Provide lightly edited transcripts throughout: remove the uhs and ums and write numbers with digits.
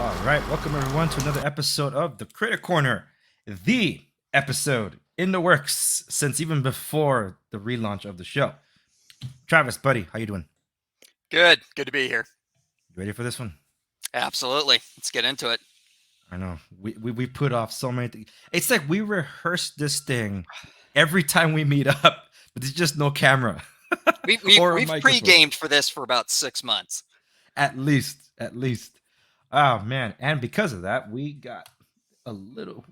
All right, welcome everyone to another episode of the Critic Corner, the episode in the works since even before the relaunch of the show. Travis, buddy, how you doing? Good to be here. You ready for this one? Absolutely. Let's get into it. I know we put off so many things. It's like we rehearse this thing every time we meet up, but there's just no camera or a We've microphone. pre-gamed for this for about 6 months. At least. Oh man, and because of that, we got a little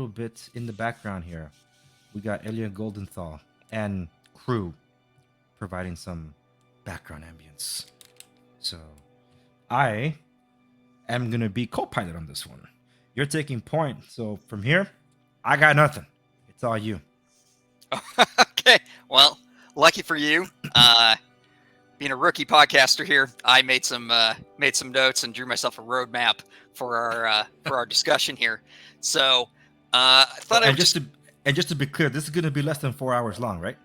bit in the background here. We got Elia Goldenthal and crew providing some background ambience. So I am gonna be co-pilot on this one. You're taking point. So from here, I got nothing. It's all you. Okay. Well, lucky for you, being a rookie podcaster here, I made some notes and drew myself a roadmap for our discussion here. So I thought just to be clear, this is gonna be less than 4 hours long, right?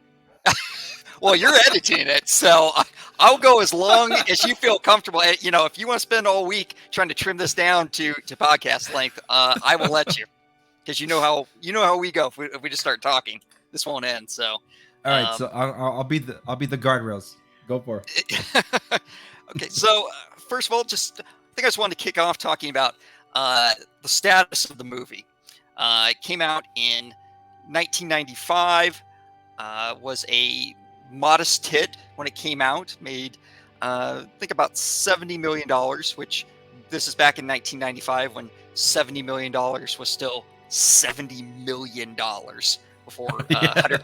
Well, you're editing it, so I'll go as long as you feel comfortable. You know, if you want to spend all week trying to trim this down to podcast length, I will let you, because you know how we go. If we just start talking, this won't end. So, all right. So I'll be the guardrails. Go for it. Okay. So first of all, I think I just wanted to kick off talking about the status of the movie. It came out in 1995. Was a modest hit when it came out, made I think about $70 million, which this is back in 1995 when $70 million was still $70 million before 100.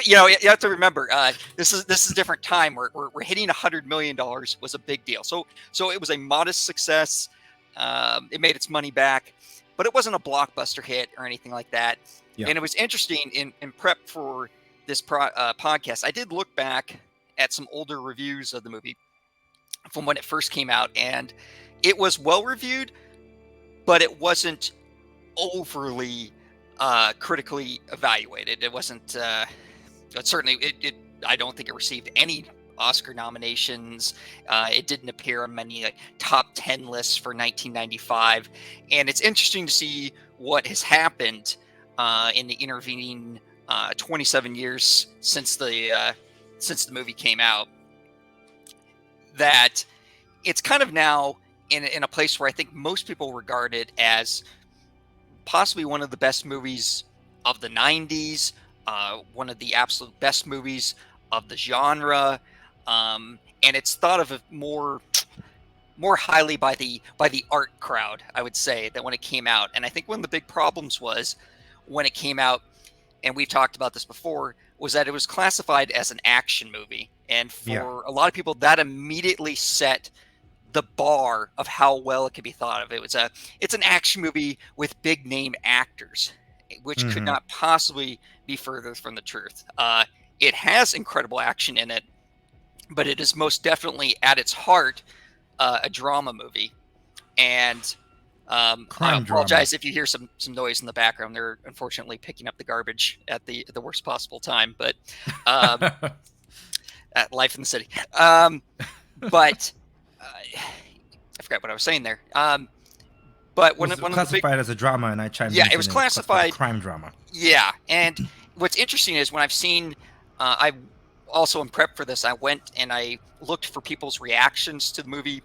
You know, you have to remember, this is a different time. We're hitting $100 million was a big deal. So it was a modest success. It made its money back, but it wasn't a blockbuster hit or anything like that. Yeah. And it was interesting in prep for this podcast. I did look back at some older reviews of the movie from when it first came out, and it was well reviewed, but it wasn't overly critically evaluated. It wasn't. Certainly, I don't think it received any Oscar nominations. It didn't appear on many top 10 lists for 1995, and it's interesting to see what has happened in the intervening 27 years since the movie came out, that it's kind of now in a place where I think most people regard it as possibly one of the best movies of the 90s, one of the absolute best movies of the genre, and it's thought of more highly by the art crowd, I would say, than when it came out. And I think one of the big problems was when it came out, and we've talked about this before, was that it was classified as an action movie. And for a lot of people, that immediately set the bar of how well it could be thought of. It's an action movie with big name actors, which could not possibly be further from the truth. It has incredible action in it, but it is most definitely at its heart a drama movie. And I apologize if you hear some noise in the background. They're unfortunately picking up the garbage at the worst possible time, but at life in the city. But I forgot what I was saying there. But when it was classified as a drama, and I chimed in. Yeah, it was classified crime drama. Yeah, and what's interesting is when I've seen, I also in prep for this, I went and I looked for people's reactions to the movie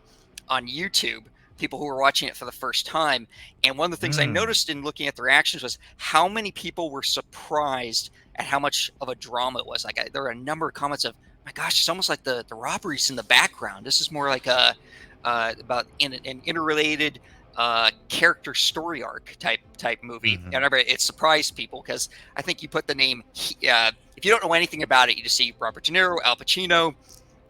on YouTube. People who were watching it for the first time. And one of the things I noticed in looking at the reactions was how many people were surprised at how much of a drama it was. Like there were a number of comments of, my gosh, it's almost like the robberies in the background. This is more like about an interrelated character story arc type movie. And I remember it surprised people because I think you put the name, if you don't know anything about it, you just see Robert De Niro, Al Pacino,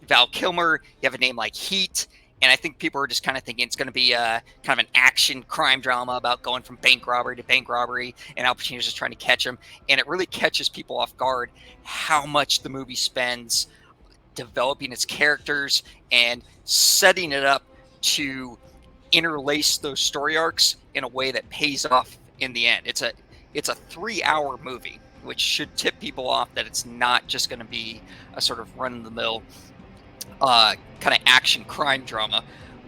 Val Kilmer, you have a name like Heat. And I think people are just kind of thinking it's going to be kind of an action crime drama about going from bank robbery to bank robbery, and Al Pacino's just trying to catch him. And it really catches people off guard how much the movie spends developing its characters and setting it up to interlace those story arcs in a way that pays off in the end. It's a 3-hour movie, which should tip people off that it's not just going to be a sort of run-of-the-mill kind of action crime drama,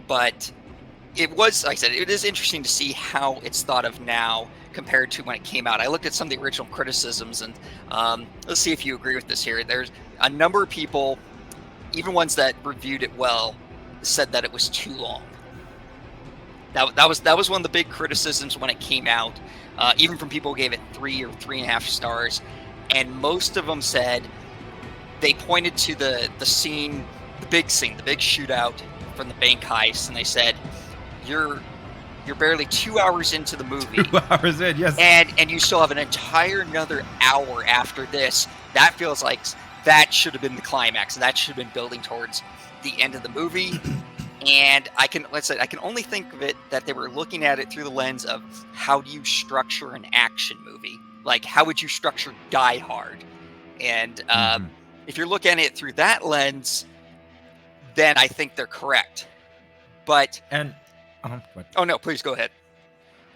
but it was, like I said, it is interesting to see how it's thought of now compared to when it came out. I looked at some of the original criticisms, and let's see if you agree with this here. There's a number of people, even ones that reviewed it well, said that it was too long. That was one of the big criticisms when it came out, even from people who gave it 3 or 3.5 stars, and most of them said they pointed to the scene, the big shootout from the bank heist, and they said, you're barely 2 hours into the movie. 2 hours in, yes. And you still have an entire another hour after this. That feels like that should have been the climax. That should have been building towards the end of the movie. And I can only think of it that they were looking at it through the lens of how do you structure an action movie? Like, how would you structure Die Hard? And if you're looking at it through that lens, then I think they're correct. But oh no, please go ahead.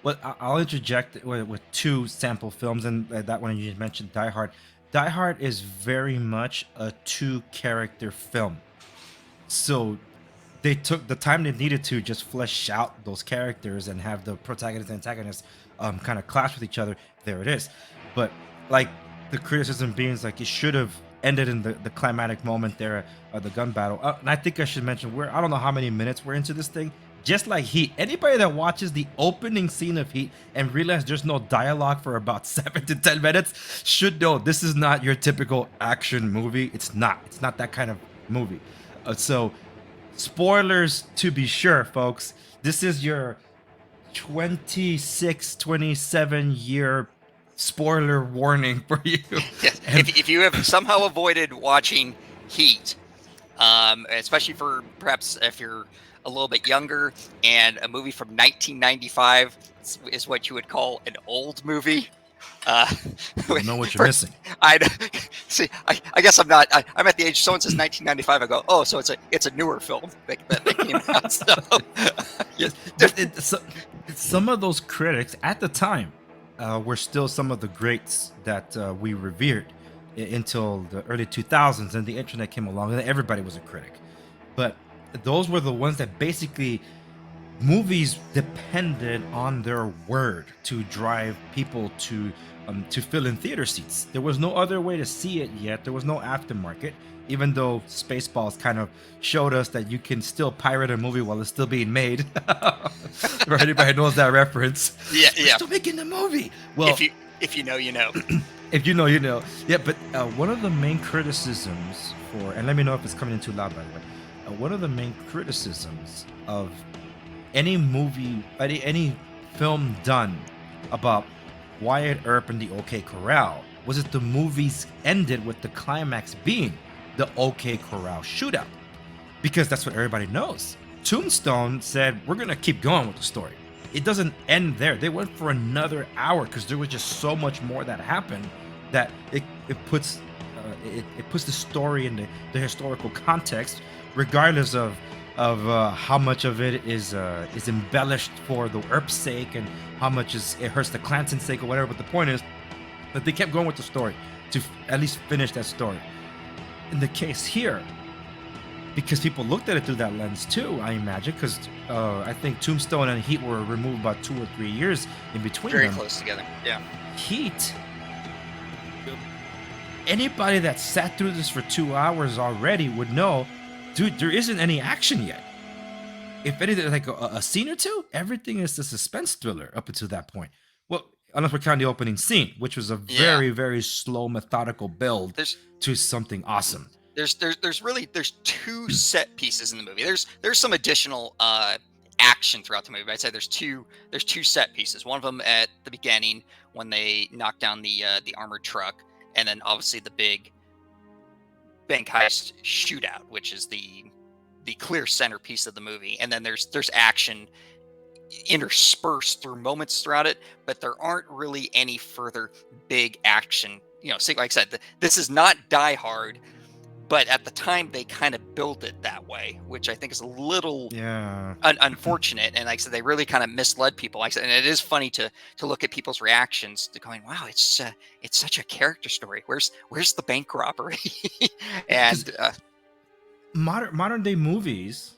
Well, I'll interject with 2 sample films, and that one you just mentioned, Die Hard. Die Hard is very much a 2-character film. So they took the time they needed to just flesh out those characters and have the protagonist and antagonist kind of clash with each other. There it is. But like the criticism being like it should have ended in the climatic moment there of the gun battle. And I think I should mention I don't know how many minutes we're into this thing. Just like Heat, anybody that watches the opening scene of Heat and realizes there's no dialogue for about 7 to 10 minutes should know this is not your typical action movie. It's not that kind of movie. So spoilers to be sure, folks. This is your 26, 27 year spoiler warning for you. Yes. If you have somehow avoided watching Heat, especially for perhaps if you're a little bit younger, and a movie from 1995 is what you would call an old movie. You know what you're missing. I guess I'm not. I'm at the age. Someone says 1995. I go, oh, so it's a newer film that came out. So, yes. Some of those critics at the time were still some of the greats that we revered until the early 2000s, and the internet came along, and everybody was a critic. But those were the ones that basically movies depended on their word to drive people to fill in theater seats. There was no other way to see it yet. There was no aftermarket, even though Spaceballs kind of showed us that you can still pirate a movie while it's still being made. Or anybody knows that reference. Yeah. We're still making the movie. Well, if you know, you know. If you know, you know. Yeah, but one of the main criticisms and let me know if it's coming in too loud, by the way. One of the main criticisms of any movie, any film done about Wyatt Earp and the OK Corral was that the movies ended with the climax being the OK Corral shootout, because that's what everybody knows. Tombstone said, we're going to keep going with the story. It doesn't end there. They went for another hour because there was just so much more that happened that it puts the story in the historical context, regardless of how much of it is embellished for the Earp's sake and how much it hurts the Clanson's sake or whatever. But the point is that they kept going with the story to at least finish that story. In the case here, because people looked at it through that lens too, I imagine, because I think Tombstone and Heat were removed about 2 or 3 years in between Very them. close together. Yeah. Heat, anybody that sat through this for 2 hours already would know, dude, there isn't any action yet. If anything, like a scene or two, everything is a suspense thriller up until that point. Well, unless we're counting the opening scene, which was a very, very slow, methodical build to something awesome. There's 2 set pieces in the movie. There's some additional action throughout the movie. But I'd say there's two set pieces. One of them at the beginning when they knock down the armored truck, and then obviously the big bank heist shootout, which is the clear centerpiece of the movie. And then there's action interspersed through moments throughout it, but there aren't really any further big action. Like I said, this is not Die Hard, but at the time they kind of built it that way, which I think is a little unfortunate. And like I said, they really kind of misled people. Like I said, and it is funny to look at people's reactions to going, "Wow, it's such a character story. Where's the bank robbery?" And modern day movies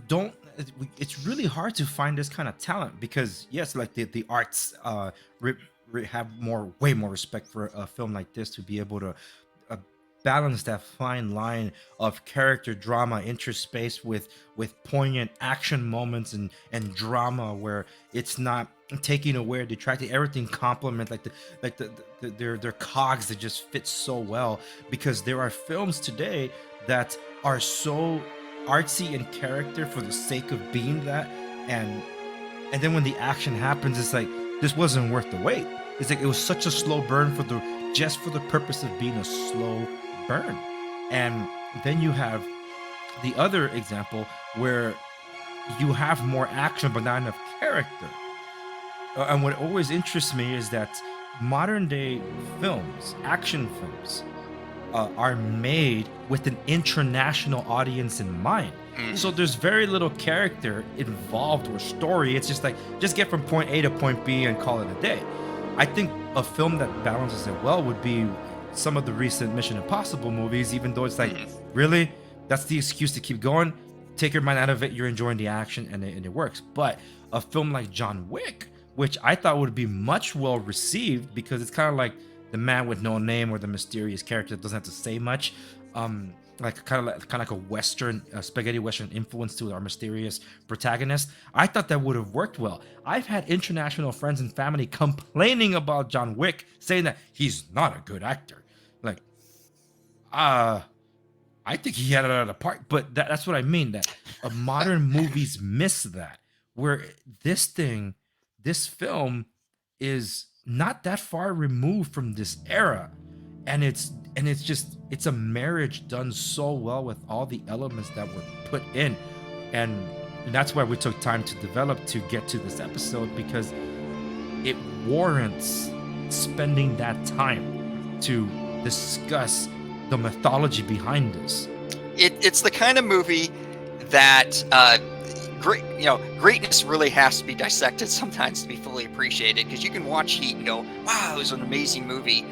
don't it's really hard to find this kind of talent because yes, like the arts re, have way more respect for a film like this to be able to uh, balance that fine line of character drama interspace with poignant action moments and drama where it's not taking away or detracting. Everything complement their cogs that just fit so well, because there are films today that are so artsy in character for the sake of being that, and then when the action happens, it's like this wasn't worth the wait. It's like it was such a slow burn for the just for the purpose of being a slow burn. And then you have the other example where you have more action but not enough character. And what always interests me is that modern day films, action films, are made with an international audience in mind. So Mhm. there's very little character involved or story. It's just like just get from point A to point B and call it a day. I think a film that balances it well would be some of the recent Mission Impossible movies, even though it's like, Mhm. really? That's the excuse to keep going? Take your mind out of it, you're enjoying the action and it works. But a film like John Wick, which I thought would be much well received because it's kind of like the man with no name or the mysterious character that doesn't have to say much. Like kind of like a western spaghetti western influence to our mysterious protagonist. I thought that would have worked well. I've had international friends and family complaining about John Wick, saying that he's not a good actor. Like, uh I think he had it out of the park, but that's what I mean. That modern movies miss that. Where this thing, this film, is not that far removed from this era, and it's just it's a marriage done so well with all the elements that were put in, and that's why we took time to develop to get to this episode, because it warrants spending that time to discuss the mythology behind this. It's the kind of movie that greatness really has to be dissected sometimes to be fully appreciated, because you can watch Heat and go, wow, it was an amazing movie.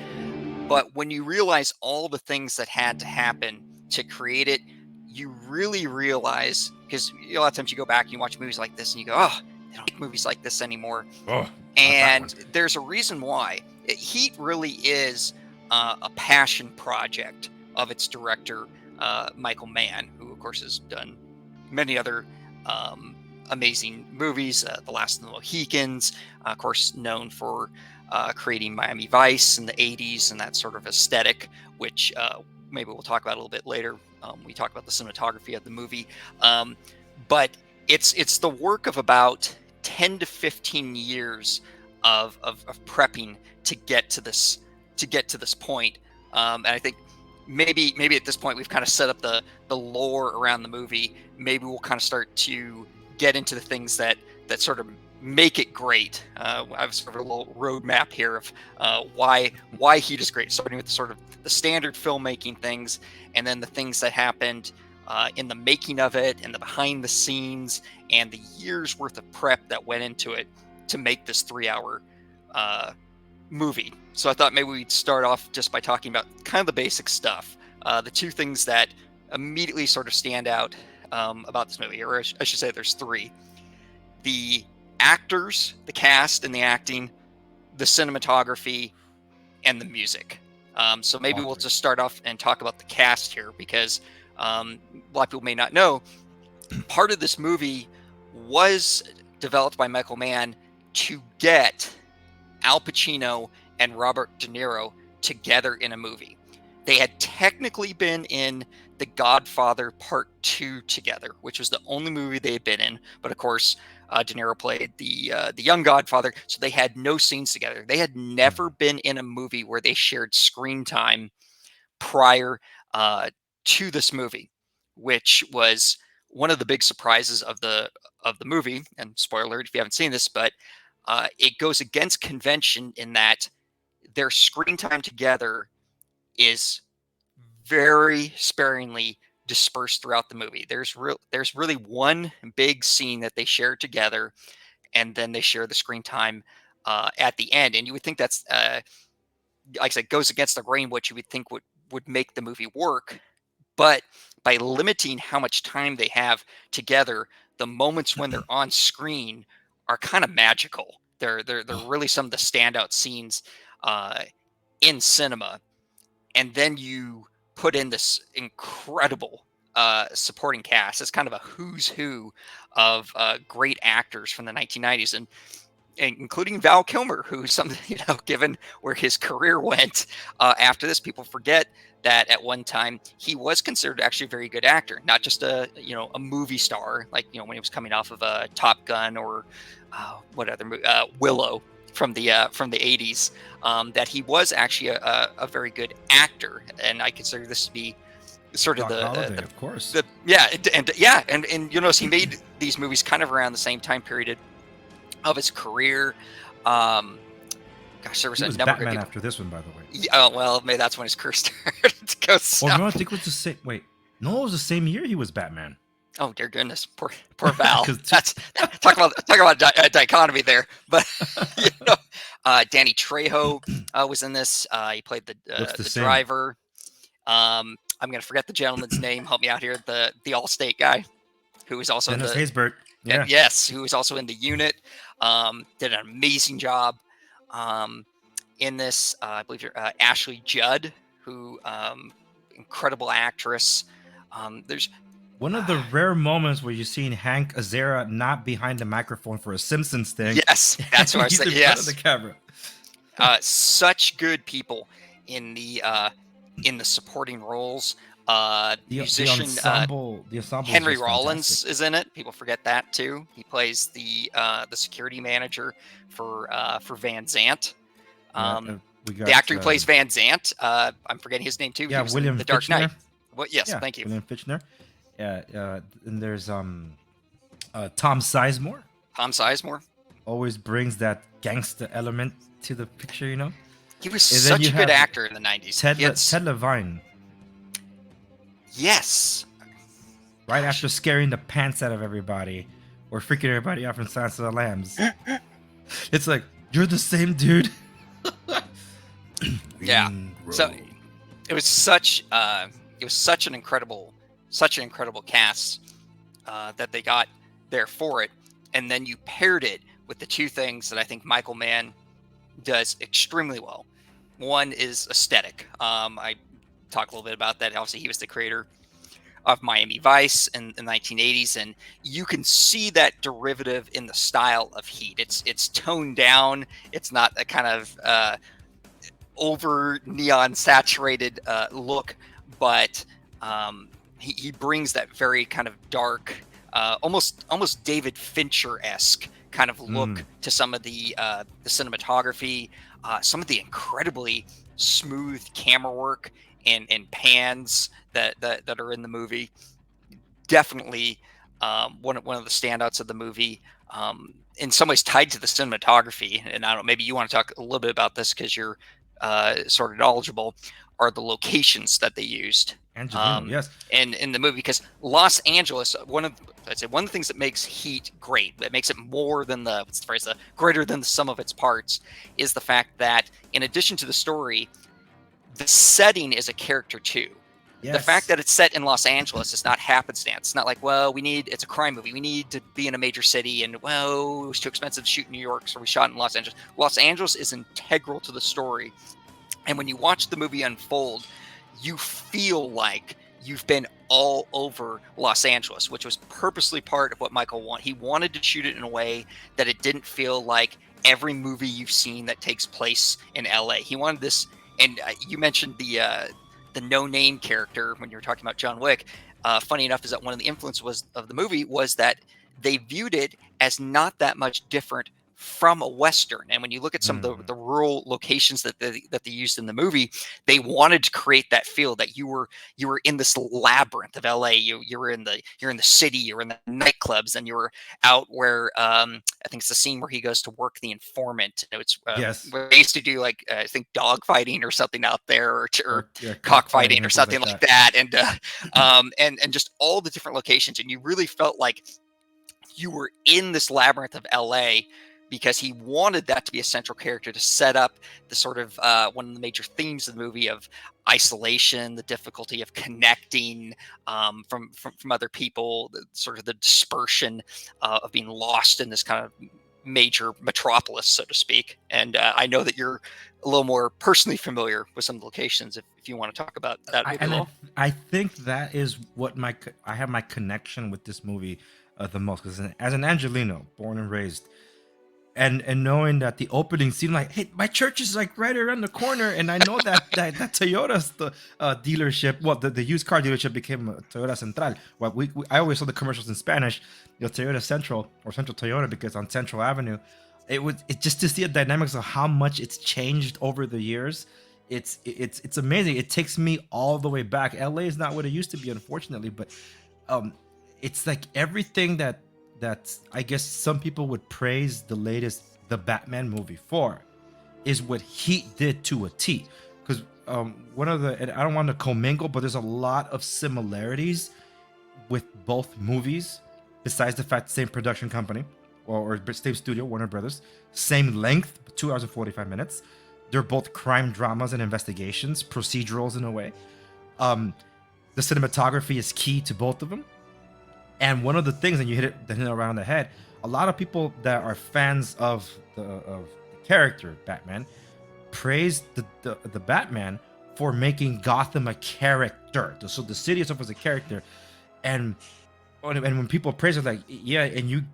But when you realize all the things that had to happen to create it, you really realize, because a lot of times you go back and you watch movies like this and you go, oh, they don't make movies like this anymore. Oh, not that one. And there's a reason why. Heat really is a passion project of its director, Michael Mann, who, of course, has done many other um, amazing movies. The Last of the Mohicans, of course, known for creating Miami Vice in the 80s and that sort of aesthetic, which maybe we'll talk about a little bit later. We talk about the cinematography of the movie. But it's the work of about 10 to 15 years of prepping to get to this point. And I think maybe at this point we've kind of set up the lore around the movie. Maybe we'll kind of start to get into the things that sort of make it great. I have sort of a little roadmap here of why Heat is great, starting with sort of the standard filmmaking things, and then the things that happened in the making of it, and the behind the scenes, and the years worth of prep that went into it to make this 3-hour movie. So I thought maybe we'd start off just by talking about kind of the basic stuff. The two things that immediately sort of stand out about this movie, or I should say there's three: the actors, the cast and the acting, the cinematography, and the music. So maybe All we'll three. just start off and talk about the cast here, because a lot of people may not know, part of this movie was developed by Michael Mann to get Al Pacino and Robert De Niro together in a movie. They had technically been in The Godfather Part 2 together, which was the only movie they had been in. But of course, De Niro played the young Godfather, so they had no scenes together. They had never Mhm. been in a movie where they shared screen time prior to this movie, which was one of the big surprises of the movie. And spoiler alert if you haven't seen this, but it goes against convention in that their screen time together is very sparingly dispersed throughout the movie. There's really one big scene that they share together, and then they share the screen time at the end. And you would think that's like I said, goes against the grain what you would think would make the movie work. But by limiting how much time they have together, the moments when they're on screen are kind of magical. They're really some of the standout scenes in cinema. And then you put in this incredible supporting cast. It's kind of a who's who of great actors from the 1990s, and including Val Kilmer, who's something, given where his career went after this, people forget that at one time he was considered actually a very good actor, not just a movie star, like when he was coming off of a Top Gun or what other movie, Willow from the 80s. That he was actually a very good actor, and I consider this to be sort of of course. And you notice he made these movies kind of around the same time period of his career. Gosh, there was a number Batman of people after this one, by the way. Yeah, well, maybe that's when his career started to go south. Oh no, I think it was the same. Wait, no, it was the same year he was Batman. Oh dear goodness, poor Val. That's talk about dichotomy there. But Danny Trejo was in this. He played the driver. I'm gonna forget the gentleman's name. Help me out here. The Allstate guy, who was also Dennis in the Haysbert. Yeah. Yes, who was also in the unit. Did an amazing job in this. I believe you're Ashley Judd, who incredible actress. There's one of the rare moments where you've seen Hank Azaria not behind the microphone for a Simpsons thing. Yes, that's what I said. Yes, in front of the camera. Such good people in the supporting roles. Musician the ensemble Henry Rollins is in it. People forget that too. He plays the security manager for Van Zant. The actor who plays Van Zant, I'm forgetting his name too. Yeah, William The Dark Fichtner. Knight. Well, yes, thank you. William Fichtner. Yeah, and there's Tom Sizemore. Tom Sizemore always brings that gangster element to the picture, He was such a good actor in the 90s. Ted Levine. Yes. Right after scaring the pants out of everybody or freaking everybody out from Silence of the Lambs. It's like, you're the same dude. Yeah. So it was such an incredible cast that they got there for it. And then you paired it with the two things that I think MichaelMann does extremely well. One is aesthetic. I talk a little bit about that. Obviously, he was the creator of Miami Vice in the 1980s, and you can see that derivative in the style of Heat. It's toned down. It's not a kind of over neon saturated look, but he brings that very kind of dark, almost David Fincher-esque kind of look to some of the cinematography, some of the incredibly smooth camera work and pans that are in the movie. Definitely one of the standouts of the movie. In some ways tied to the cinematography, and I don't know, maybe you want to talk a little bit about this because you're sort of knowledgeable, are the locations that they used. Yes. In the movie, because Los Angeles, one of the things that makes Heat great, that makes it more than greater than the sum of its parts, is the fact that in addition to the story, the setting is a character too. Yes. The fact that it's set in Los Angeles is not happenstance. It's not like, well, it's a crime movie. We need to be in a major city, and well, it was too expensive to shoot in New York, so we shot in Los Angeles. Los Angeles is integral to the story. And when you watch the movie unfold, you feel like you've been all over Los Angeles, which was purposely part of what Michael wanted. He wanted to shoot it in a way that it didn't feel like every movie you've seen that takes place in LA. He wanted this, and you mentioned the no-name character when you were talking about John Wick. Funny enough is that one of the influences of the movie was that they viewed it as not that much different from a Western. And when you look at some of the rural locations that they used in the movie, they wanted to create that feel that you were in this labyrinth of LA. You're in the city, you're in the nightclubs, and you were out where I think it's the scene where he goes to work the informant. It's yes. Where they used to do like I think dog fighting or something out there, or cockfighting or something like that. And just all the different locations, and you really felt like you were in this labyrinth of LA, because he wanted that to be a central character to set up the sort of one of the major themes of the movie of isolation, the difficulty of connecting from other people, sort of the dispersion of being lost in this kind of major metropolis, so to speak. And I know that you're a little more personally familiar with some of the locations if you want to talk about that movie a little. I think that is what I have my connection with this movie the most, because as an Angelino, born and raised, and knowing that the opening scene, like, hey, my church is like right around the corner, and I know that Toyota's the dealership. Well, the used car dealership became Toyota Central. Well, I always saw the commercials in Spanish, Toyota Central or Central Toyota, because on Central Avenue, it just to see the dynamics of how much it's changed over the years. It's amazing. It takes me all the way back. LA is not what it used to be, unfortunately, but it's like everything that I guess some people would praise the Batman movie for is what Heat did to a T. Because one of the, and I don't want to commingle, but there's a lot of similarities with both movies, besides the fact same production company or same studio, Warner Brothers, same length, 2 hours and 45 minutes. They're both crime dramas and investigations, procedurals in a way. The cinematography is key to both of them. And one of the things, and you hit it around the head, a lot of people that are fans of the character Batman praise the Batman for making Gotham a character. So the city itself is a character, and when people praise it, like, yeah, and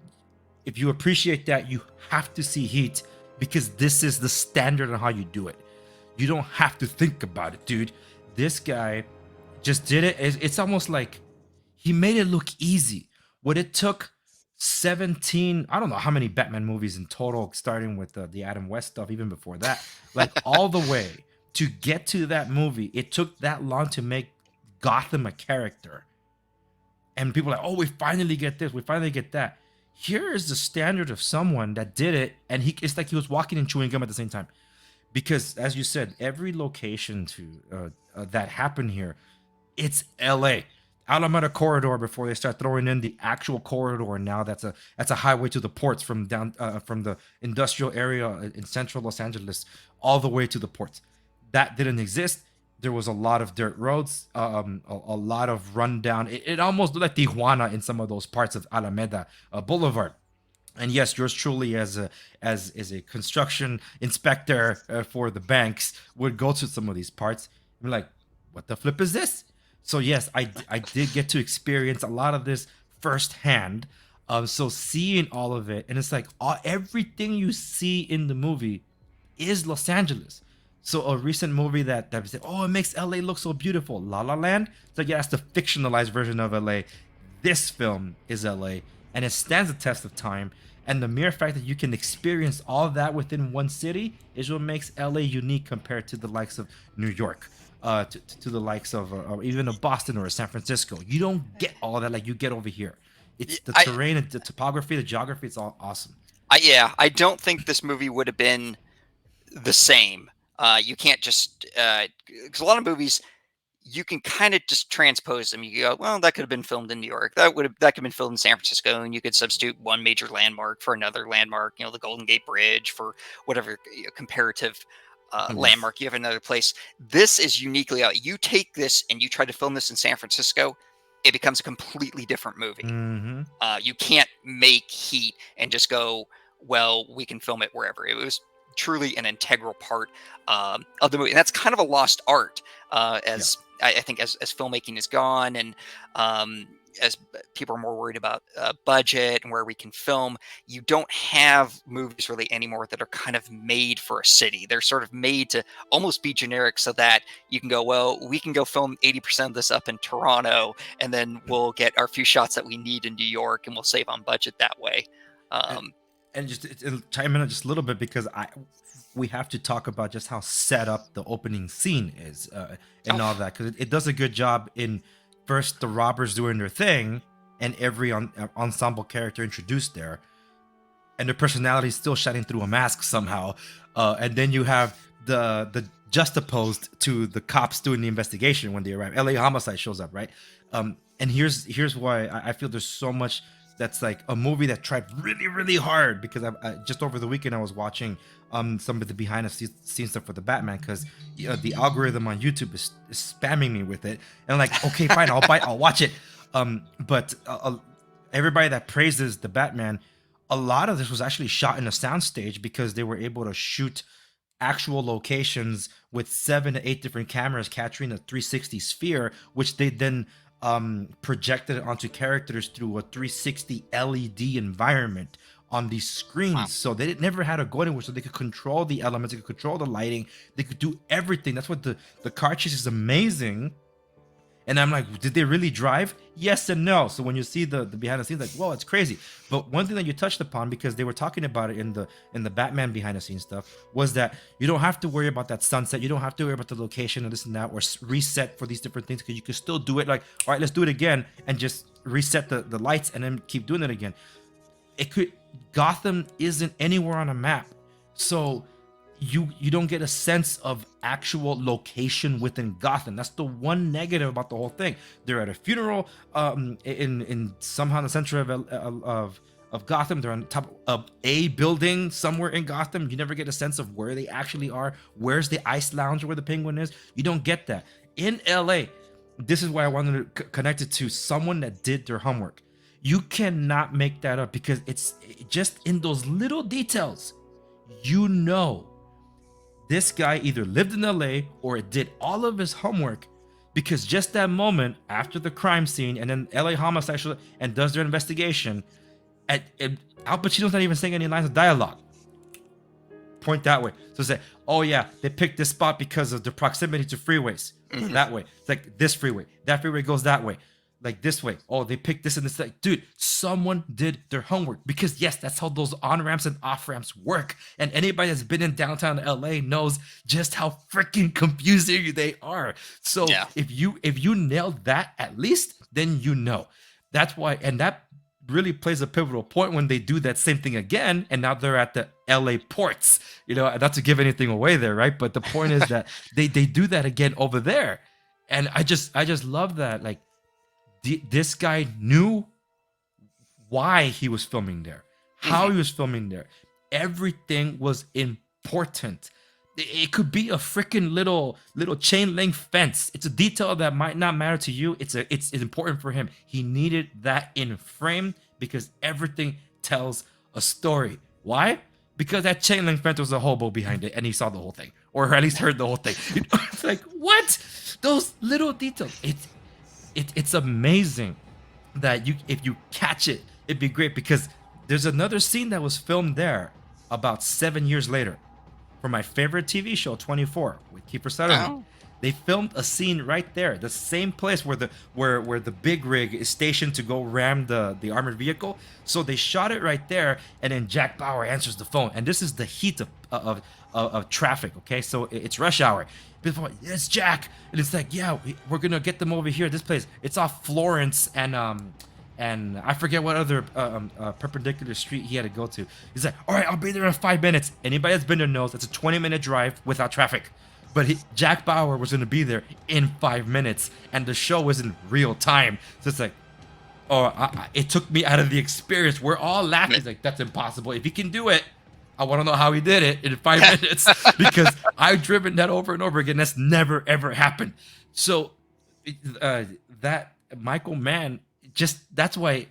if you appreciate that, you have to see Heat, because this is the standard on how you do it. You don't have to think about it, dude. This guy just did it. It's almost like he made it look easy. What it took 17, I don't know how many Batman movies in total, starting with the Adam West stuff, even before that, like all the way to get to that movie. It took that long to make Gotham a character. And people are like, oh, we finally get this, we finally get that. Here is the standard of someone that did it, and it's like he was walking and chewing gum at the same time. Because, as you said, every location that happened here, it's LA. Alameda Corridor, before they start throwing in the actual corridor now, that's a highway to the ports from the industrial area in central Los Angeles all the way to the ports. That didn't exist. There was a lot of dirt roads, a lot of rundown. It almost looked like Tijuana in some of those parts of Alameda Boulevard. And yes, yours truly, as a construction inspector for the banks, would go to some of these parts and be like, what the flip is this? So yes, I did get to experience a lot of this firsthand. So seeing all of it, and it's like everything you see in the movie is Los Angeles. So a recent movie that said, oh, it makes LA look so beautiful, La La Land. So yeah, that's the fictionalized version of LA. This film is LA, and it stands the test of time. And the mere fact that you can experience all that within one city is what makes LA unique compared to the likes of New York. To the likes of even a Boston or a San Francisco. You don't get all that like you get over here. It's the terrain and the topography, the geography. It's all awesome. I don't think this movie would have been the same. You can't just because a lot of movies you can kind of just transpose them. You go, well, that could have been filmed in New York. That could have been filmed in San Francisco, and you could substitute one major landmark for another landmark. The Golden Gate Bridge for whatever comparative landmark you have in another place. This is uniquely out. You take this and you try to film this in San Francisco, it becomes a completely different movie. Mm-hmm. You can't make Heat and just go, well, we can film it wherever. It was truly an integral part of the movie, and that's kind of a lost art I think as filmmaking is gone, and as people are more worried about budget and where we can film. You don't have movies really anymore that are kind of made for a city. They're sort of made to almost be generic, so that you can go, well, we can go film 80% of this up in Toronto, and then we'll get our few shots that we need in New York, and we'll save on budget that way. And just chime in just a little bit, because we have to talk about just how set up the opening scene is and all that, because it does a good job in first the robbers doing their thing and every ensemble character introduced there, and their personality is still shining through a mask somehow, and then you have the juxtaposed to the cops doing the investigation when they arrive. LA Homicide shows up, right? And here's why I feel there's so much that's like a movie that tried really really hard, because I just over the weekend I was watching some of the behind the scenes stuff for the Batman, because the algorithm on YouTube is spamming me with it, and I'm like, okay, fine, I'll watch it. But everybody that praises the Batman, a lot of this was actually shot in a soundstage, because they were able to shoot actual locations with 7 to 8 different cameras capturing a 360 sphere, which they then projected onto characters through a 360 LED environment on these screens. Wow. So they never had to go anywhere, so they could control the elements, they could control the lighting, they could do everything. That's what the car chase is amazing. And I'm like, did they really drive? Yes and no. So when you see the behind the scenes, like, whoa, it's crazy. But one thing that you touched upon, because they were talking about it in the Batman behind the scenes stuff, was that you don't have to worry about that sunset. You don't have to worry about the location and this and that, or reset for these different things, because you can still do it. Like, all right, let's do it again, and just reset the lights and then keep doing it again. Gotham isn't anywhere on a map, so you don't get a sense of actual location within Gotham. That's the one negative about the whole thing. They're at a funeral in somehow in the center of Gotham. They're on top of a building somewhere in Gotham. You never get a sense of where they actually are. Where's the ice lounge where the Penguin is? You don't get that. In LA, this is why I wanted to connect it to someone that did their homework. You cannot make that up, because it's just in those little details. You know, this guy either lived in LA or did all of his homework, because just that moment after the crime scene, and then LA homicide and does their investigation, Al Pacino's not even saying any lines of dialogue. Point that way. So say, oh yeah, they picked this spot because of the proximity to freeways. That way. It's like this freeway. That freeway goes that way. Like this way. Oh, they picked this and this. Like, dude, someone did their homework, because yes, that's how those on ramps and off ramps work. And anybody that's been in downtown LA knows just how freaking confusing they are. So yeah, if you nailed that, at least, then you know. That's why, and that really plays a pivotal point when they do that same thing again, and now they're at the LA ports. Not to give anything away there, right? But the point is that they do that again over there, and I just love that. Like, this guy knew why he was filming there, how he was filming there. Everything was important. It could be a freaking little chain link fence. It's a detail that might not matter to you. It's important for him. He needed that in frame, because everything tells a story. Why? Because that chain link fence was a hobo behind it, and he saw the whole thing, or at least heard the whole thing. It's like, what? Those little details. It's amazing that if you catch it, it'd be great, because there's another scene that was filmed there about 7 years later for my favorite TV show, 24, with Kiefer Sutherland. Oh. They filmed a scene right there, the same place where the big rig is stationed to go ram the armored vehicle. So they shot it right there, and then Jack Bauer answers the phone, and this is the heat of traffic. Okay, so it's rush hour. It's Jack, and it's like, yeah, we're gonna get them over here. This place, it's off Florence and I forget what other perpendicular street he had to go to. He's like, all right, I'll be there in 5 minutes. Anybody that's been there knows that's a 20-minute drive without traffic. But Jack Bauer was gonna be there in 5 minutes, and the show was in real time. So it's like, it took me out of the experience. We're all laughing. It's like, that's impossible. If he can do it, I want to know how he did it in 5 minutes, because I've driven that over and over again. That's never, ever happened. So that MichaelMann, that's why,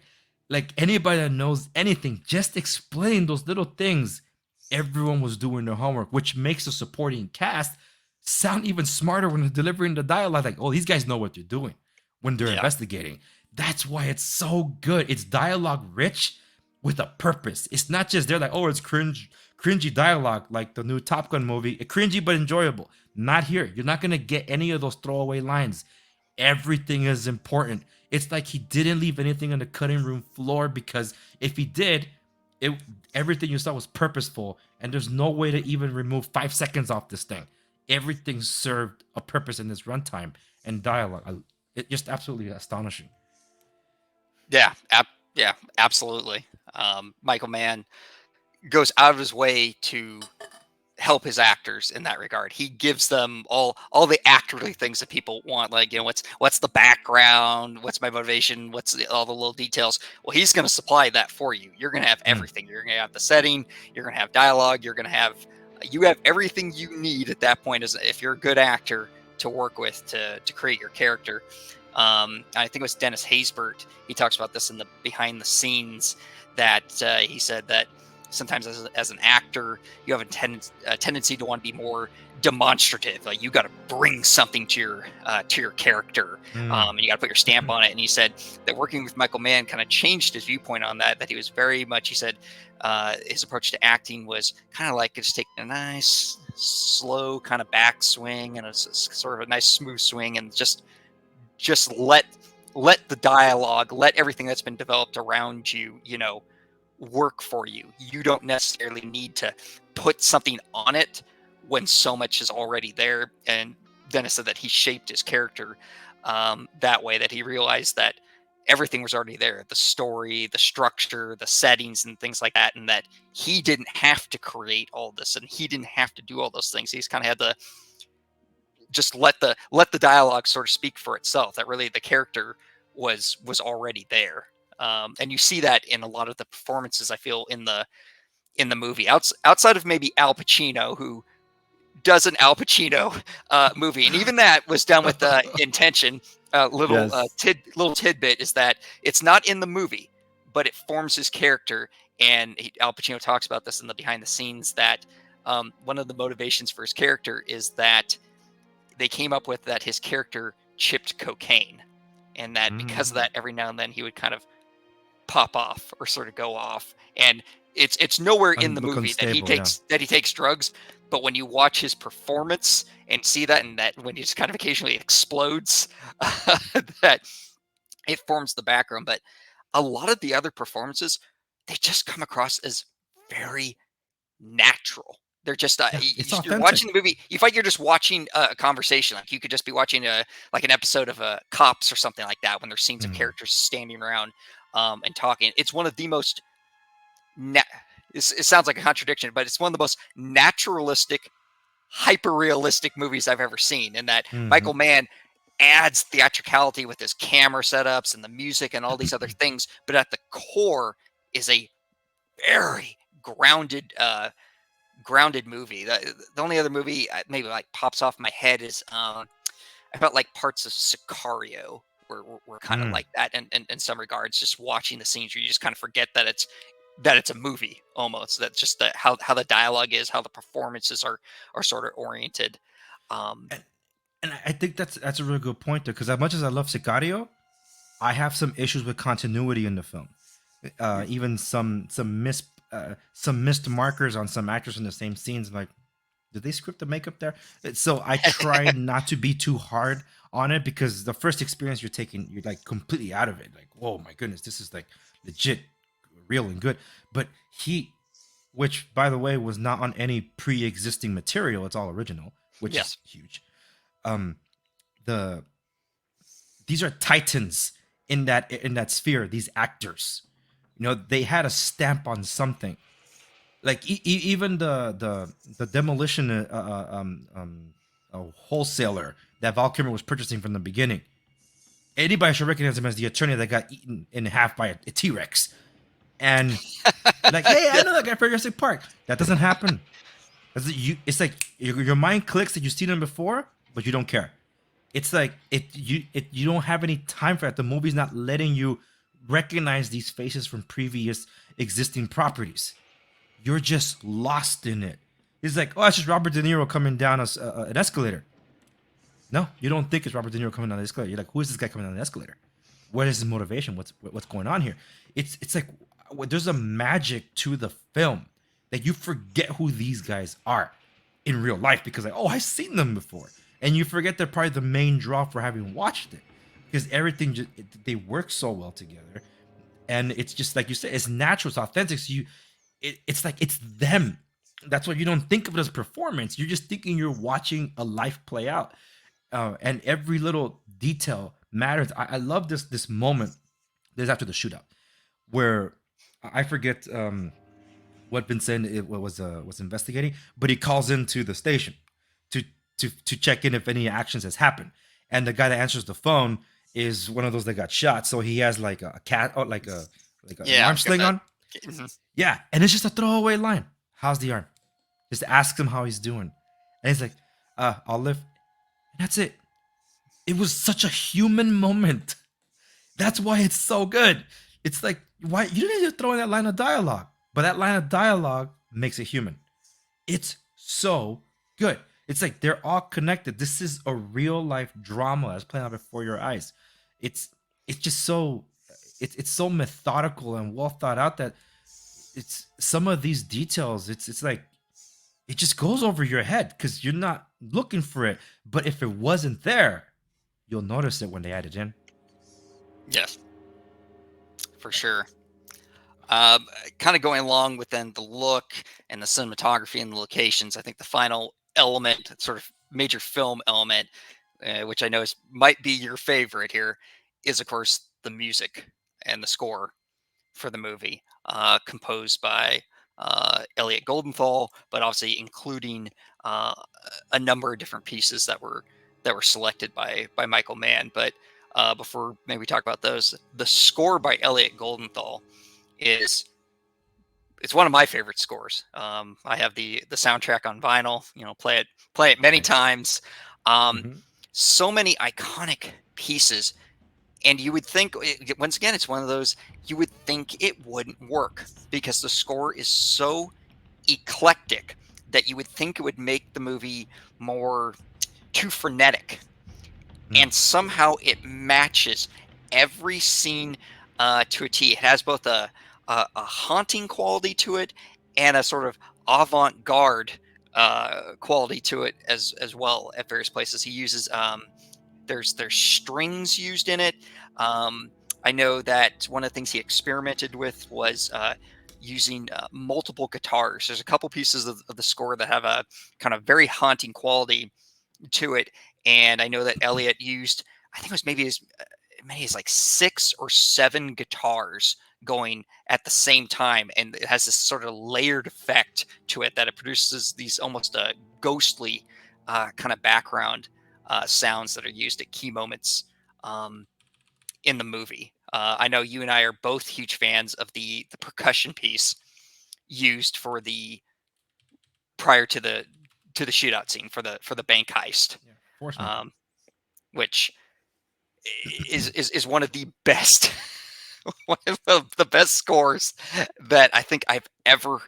like, anybody that knows anything, just explain those little things. Everyone was doing their homework, which makes the supporting cast sound even smarter when they're delivering the dialogue. Like, oh, these guys know what they're doing when they're investigating. That's why it's so good. It's dialogue rich with a purpose. It's not just they're like, oh, it's cringy dialogue like the new Top Gun movie. It's cringy but enjoyable. Not here. You're not gonna get any of those throwaway lines. Everything is important. It's like he didn't leave anything on the cutting room floor, because if he did, everything you saw was purposeful, and there's no way to even remove 5 seconds off this thing. Everything served a purpose in this runtime and dialogue. It's just absolutely astonishing. Yeah, absolutely. MichaelMann goes out of his way to help his actors in that regard. He gives them all the actorly things that people want, like, you know, what's the background, what's my motivation, all the little details. Well, he's going to supply that for you. You're going to have everything. You're going to have the setting, you're going to have dialogue, you have everything you need at that point, as if you're a good actor, to work with to create your character. I think it was Dennis Haysbert. He talks about this in the behind the scenes, that he said that sometimes as an actor, you have a tendency to want to be more demonstrative. Like, you got to bring something to your character, and you got to put your stamp on it. And he said that working with Michael Mann kind of changed his viewpoint on that. That he was very much, he said, his approach to acting was kind of like just taking a nice, slow kind of backswing and a sort of a nice smooth swing, and just let the dialogue, let everything that's been developed around you, you know, work for you. You don't necessarily need to put something on it when so much is already there. And Dennis said that he shaped his character that way, that he realized that everything was already there, the story, the structure, the settings, and things like that, and that he didn't have to create all this, and he didn't have to do all those things. He's kind of had to just let the dialogue sort of speak for itself, that really the character was already there. And you see that in a lot of the performances, I feel, in the movie, outside of maybe Al Pacino, who does an Al Pacino movie, and even that was done with intention. Little tidbit is that it's not in the movie, but it forms his character. And Al Pacino talks about this in the behind the scenes, that one of the motivations for his character is that they came up with that his character chipped cocaine, and that because of that, every now and then he would kind of pop off or sort of go off. And it's nowhere in the movie that he takes drugs, but when you watch his performance and see that, and that when he just kind of occasionally explodes, that it forms the background. But a lot of the other performances, they just come across as very natural. They're just you're watching the movie, you feel like you're just watching a conversation. Like, you could just be watching an episode of Cops or something like that, when there's scenes of characters standing around and talking. It's one of the most it sounds like a contradiction, but it's one of the most naturalistic, hyper-realistic movies I've ever seen. And that Michael Mann adds theatricality with his camera setups and the music and all these other things, but at the core is a very grounded movie. The only other movie maybe like pops off my head is I felt like parts of Sicario were kind of like that in some regards, just watching the scenes where you just kind of forget that it's a movie almost. That's just how the dialogue is, how the performances are sort of oriented. And I think that's a really good point there, because as much as I love Sicario, I have some issues with continuity in the film. Even some missed markers on some actors in the same scenes. Like, did they script the makeup there? So I try not to be too hard on it, because the first experience you're like completely out of it. Like, whoa, my goodness, this is like legit, real and good. But which by the way was not on any pre-existing material. It's all original, which is huge. These are titans in that sphere. These actors, you know, they had a stamp on something. Like even the demolition wholesaler that Val Kilmer was purchasing from the beginning. Anybody should recognize him as the attorney that got eaten in half by a T-Rex. And like, hey, I know that guy from Jurassic Park. That doesn't happen. It's like your mind clicks that you've seen him before, but you don't care. It's like you don't have any time for that. The movie's not letting you recognize these faces from previous existing properties. You're just lost in it. It's like, oh, it's just Robert De Niro coming down an escalator. No, you don't think it's Robert De Niro coming down the escalator. You're like, who is this guy coming down the escalator? What is his motivation? What's going on here? It's like there's a magic to the film that you forget who these guys are in real life, because like, oh, I've seen them before. And you forget they're probably the main draw for having watched it, because everything they work so well together, and it's just like you said, it's natural, it's authentic. So it's like it's them. That's why you don't think of it as performance. You're just thinking you're watching a life play out, and every little detail matters. I love this moment. This after the shootout, where I forget when what Vincent was investigating, but he calls into the station to to check in if any actions has happened. And the guy that answers the phone is one of those that got shot, so he has like a cat or like an Yeah, I arm was gonna. sling on. Mhm. Yeah, and it's just a throwaway line. How's the arm? Just ask him how he's doing, and he's like, I'll live, and that's it. It was such a human moment. That's why it's so good. It's like, why you didn't need to throw in that line of dialogue, but that line of dialogue makes it human. It's so good. It's like they're all connected. This is a real life drama that's playing out before your eyes. It's it's just so it's so methodical and well thought out that it's some of these details. It's like it just goes over your head because you're not looking for it. But if it wasn't there, you'll notice it when they add it in. Yes, for Yeah. sure. Um, Kind of going along with then the look and the cinematography and the locations. I think the final element, sort of major film element, which I know might be your favorite here, is of course the music and the score for the movie, composed by Elliot Goldenthal, but obviously including uh, a number of different pieces that were selected by Michael Mann. But before maybe we talk about those, the score by Elliot Goldenthal is it's one of my favorite scores. I have the soundtrack on vinyl. Play it many Nice. times. Um, Hmm. so many iconic pieces, and you would think once again it's one of those you would think it wouldn't work because the score is so eclectic that you would think it would make the movie more too frenetic, Mm. and somehow it matches every scene to a T. It has both a haunting quality to it and a sort of avant-garde quality to it as well at various places. He uses there's strings used in it. Um, I know that one of the things he experimented with was using multiple guitars. There's a couple pieces of the score that have a kind of very haunting quality to it, and I know that Elliot used, I think it was maybe as many as like 6 or 7 guitars going at the same time, and it has this sort of layered effect to it that it produces these almost ghostly kind of background sounds that are used at key moments um, in the movie. I know you and I are both huge fans of the percussion piece used for the prior to the shootout scene for the bank heist, Yeah. Force um, which is one of the best one of the best scores that I think I've ever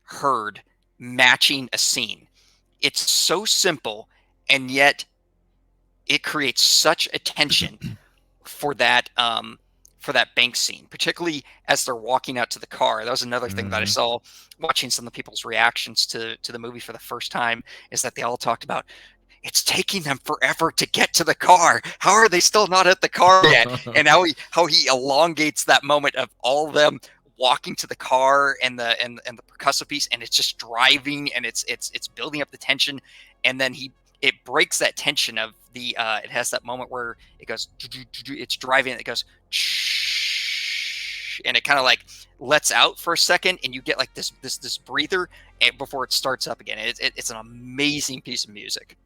heard matching a scene. It's so simple, and yet it creates such a tension for that bank scene, particularly as they're walking out to the car. That was another thing that I Hmm. saw watching some of the people's reactions to the movie for the first time, is that they all talked about it's taking them forever to get to the car. How are they still not at the car yet? And how he elongates that moment of all of them walking to the car and the percussive piece, and it's just driving, and it's building up the tension, and then it breaks that tension of the it has that moment where it goes it's driving, and it goes and it kind of like lets out for a second, and you get like this breather before it starts up again. It's an amazing piece of music.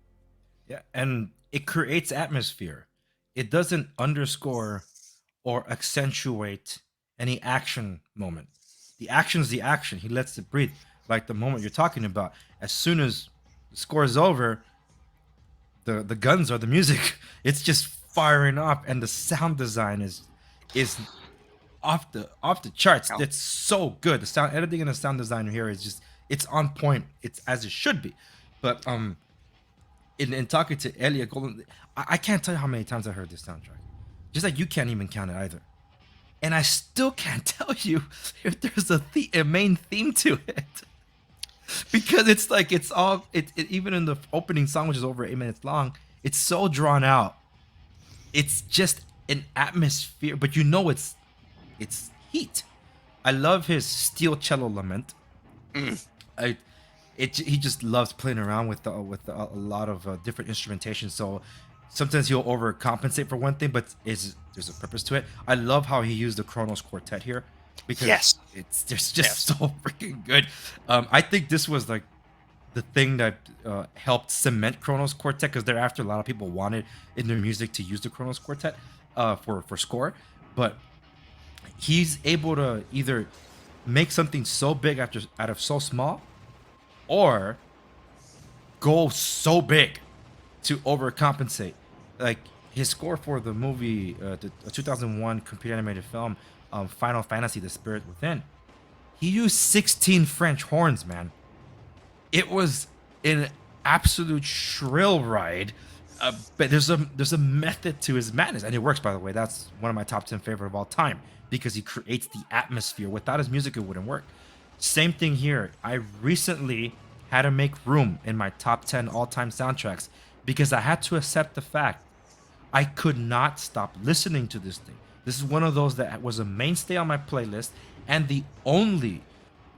Yeah, and it creates atmosphere. It doesn't underscore or accentuate any action moment. The action's the action. He lets it breathe. Like the moment you're talking about. As soon as the score is over, the guns or the music, it's just firing up, and the sound design is off the charts. Oh, That's so good. The sound editing and the sound design here is just it's on point. It's as it should be. But in talking to Elliot Golden, I can't tell you how many times I heard this soundtrack. Just like you can't even count it either. And I still can't tell you if there's a main theme to it. Because it's like it's all even in the opening song, which is over 8 minutes long, it's so drawn out. It's just an atmosphere, but you know it's heat. I love his steel cello lament. mm, I he just loves playing around with a lot of different instrumentation. So sometimes he'll overcompensate for one thing, but is there's a purpose to it. I love how he used the Kronos quartet here. because Yes. it's just Yes. so freaking good. I think this was like the thing that helped cement Chronos Quartet, because thereafter a lot of people wanted in their music to use the Chronos Quartet for score, but he's able to either make something so big after out of so small, or go so big to overcompensate. Like his score for the movie, the 2001 computer animated film, Final Fantasy: The Spirit Within, he used 16 French horns, man. It was an absolute shrill ride. But there's a method to his madness, and it works. By the way, that's one of my top 10 favorite of all time, because he creates the atmosphere. Without his music, it wouldn't work. Same thing here. I recently had to make room in my top 10 all time soundtracks because I had to accept the fact I could not stop listening to this thing. This is one of those that was a mainstay on my playlist, and the only,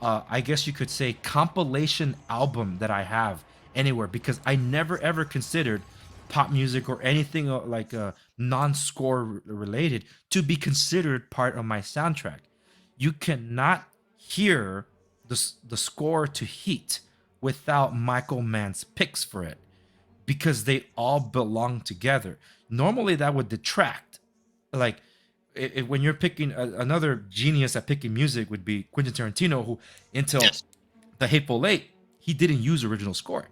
I guess you could say, compilation album that I have anywhere, because I never ever considered pop music or anything like non-score related to be considered part of my soundtrack. You cannot hear the score to Heat without MichaelMann's picks for it, because they all belong together. Normally, that would detract. Like, when you're picking another genius at picking music would be Quentin Tarantino, who until Yes. The Hateful Eight, he didn't use original score.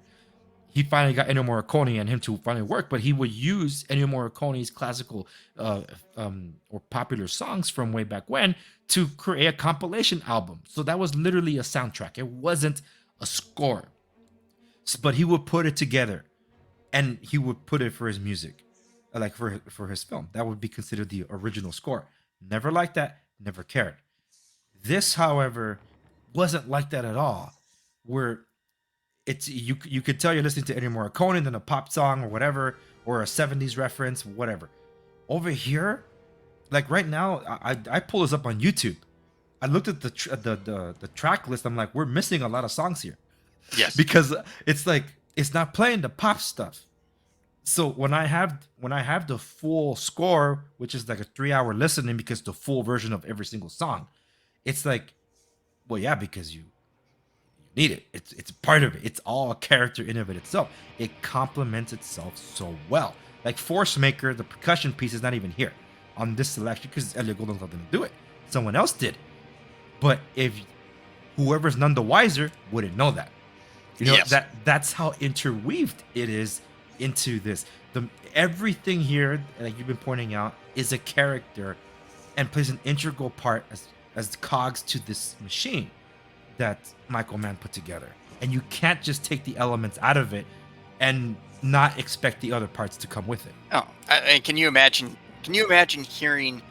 He finally got Ennio Morricone and him to finally work, but he would use Ennio Morricone's classical or popular songs from way back when to create a compilation album. So that was literally a soundtrack. It wasn't a score, but he would put it together, and he would put it for his music, like for his film. That would be considered the original score. Never liked that. Never cared. This, however, wasn't like that at all. Where it's you could tell you're listening to Ennio Morricone than a pop song or whatever, or a '70s reference, whatever. Over here, like right now, I pull this up on YouTube. I looked at the track list. I'm like, we're missing a lot of songs here, Yes. because it's like it's not playing the pop stuff. So when I have the full score, which is like a 3 hour listening, because the full version of every single song, it's like, well, yeah, because you need it. It's part of it. It's all a character in of it itself. It complements itself so well. Like Force Maker, the percussion piece is not even here on this selection because Elliot Goldenthal didn't do it. Someone else did. But if whoever's none the wiser wouldn't know that. Yes. That's how interweaved it is into this. The Everything here, like you've been pointing out, is a character and plays an integral part as cogs to this machine that Michael Mann put together. And you can't just take the elements out of it and not expect the other parts to come with it. Oh, and can you imagine? Can you imagine hearing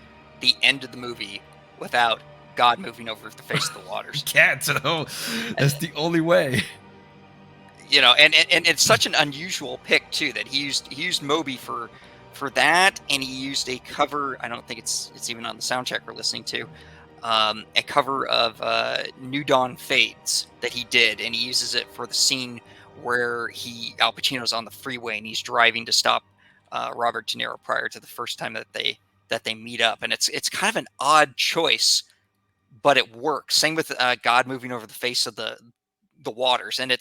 the end of the movie without God moving over the face of the You waters? can't. No, that's the only way. You know, and it's such an unusual pick too, that he used Moby for that, and he used a cover. I don't think it's even on the soundtrack we're listening to. A cover of New Dawn Fades that he did, and he uses it for the scene where Al Pacino's on the freeway and he's driving to stop Robert De Niro prior to the first time that they meet up, and it's kind of an odd choice, but it works. Same with God moving over the face of the waters, and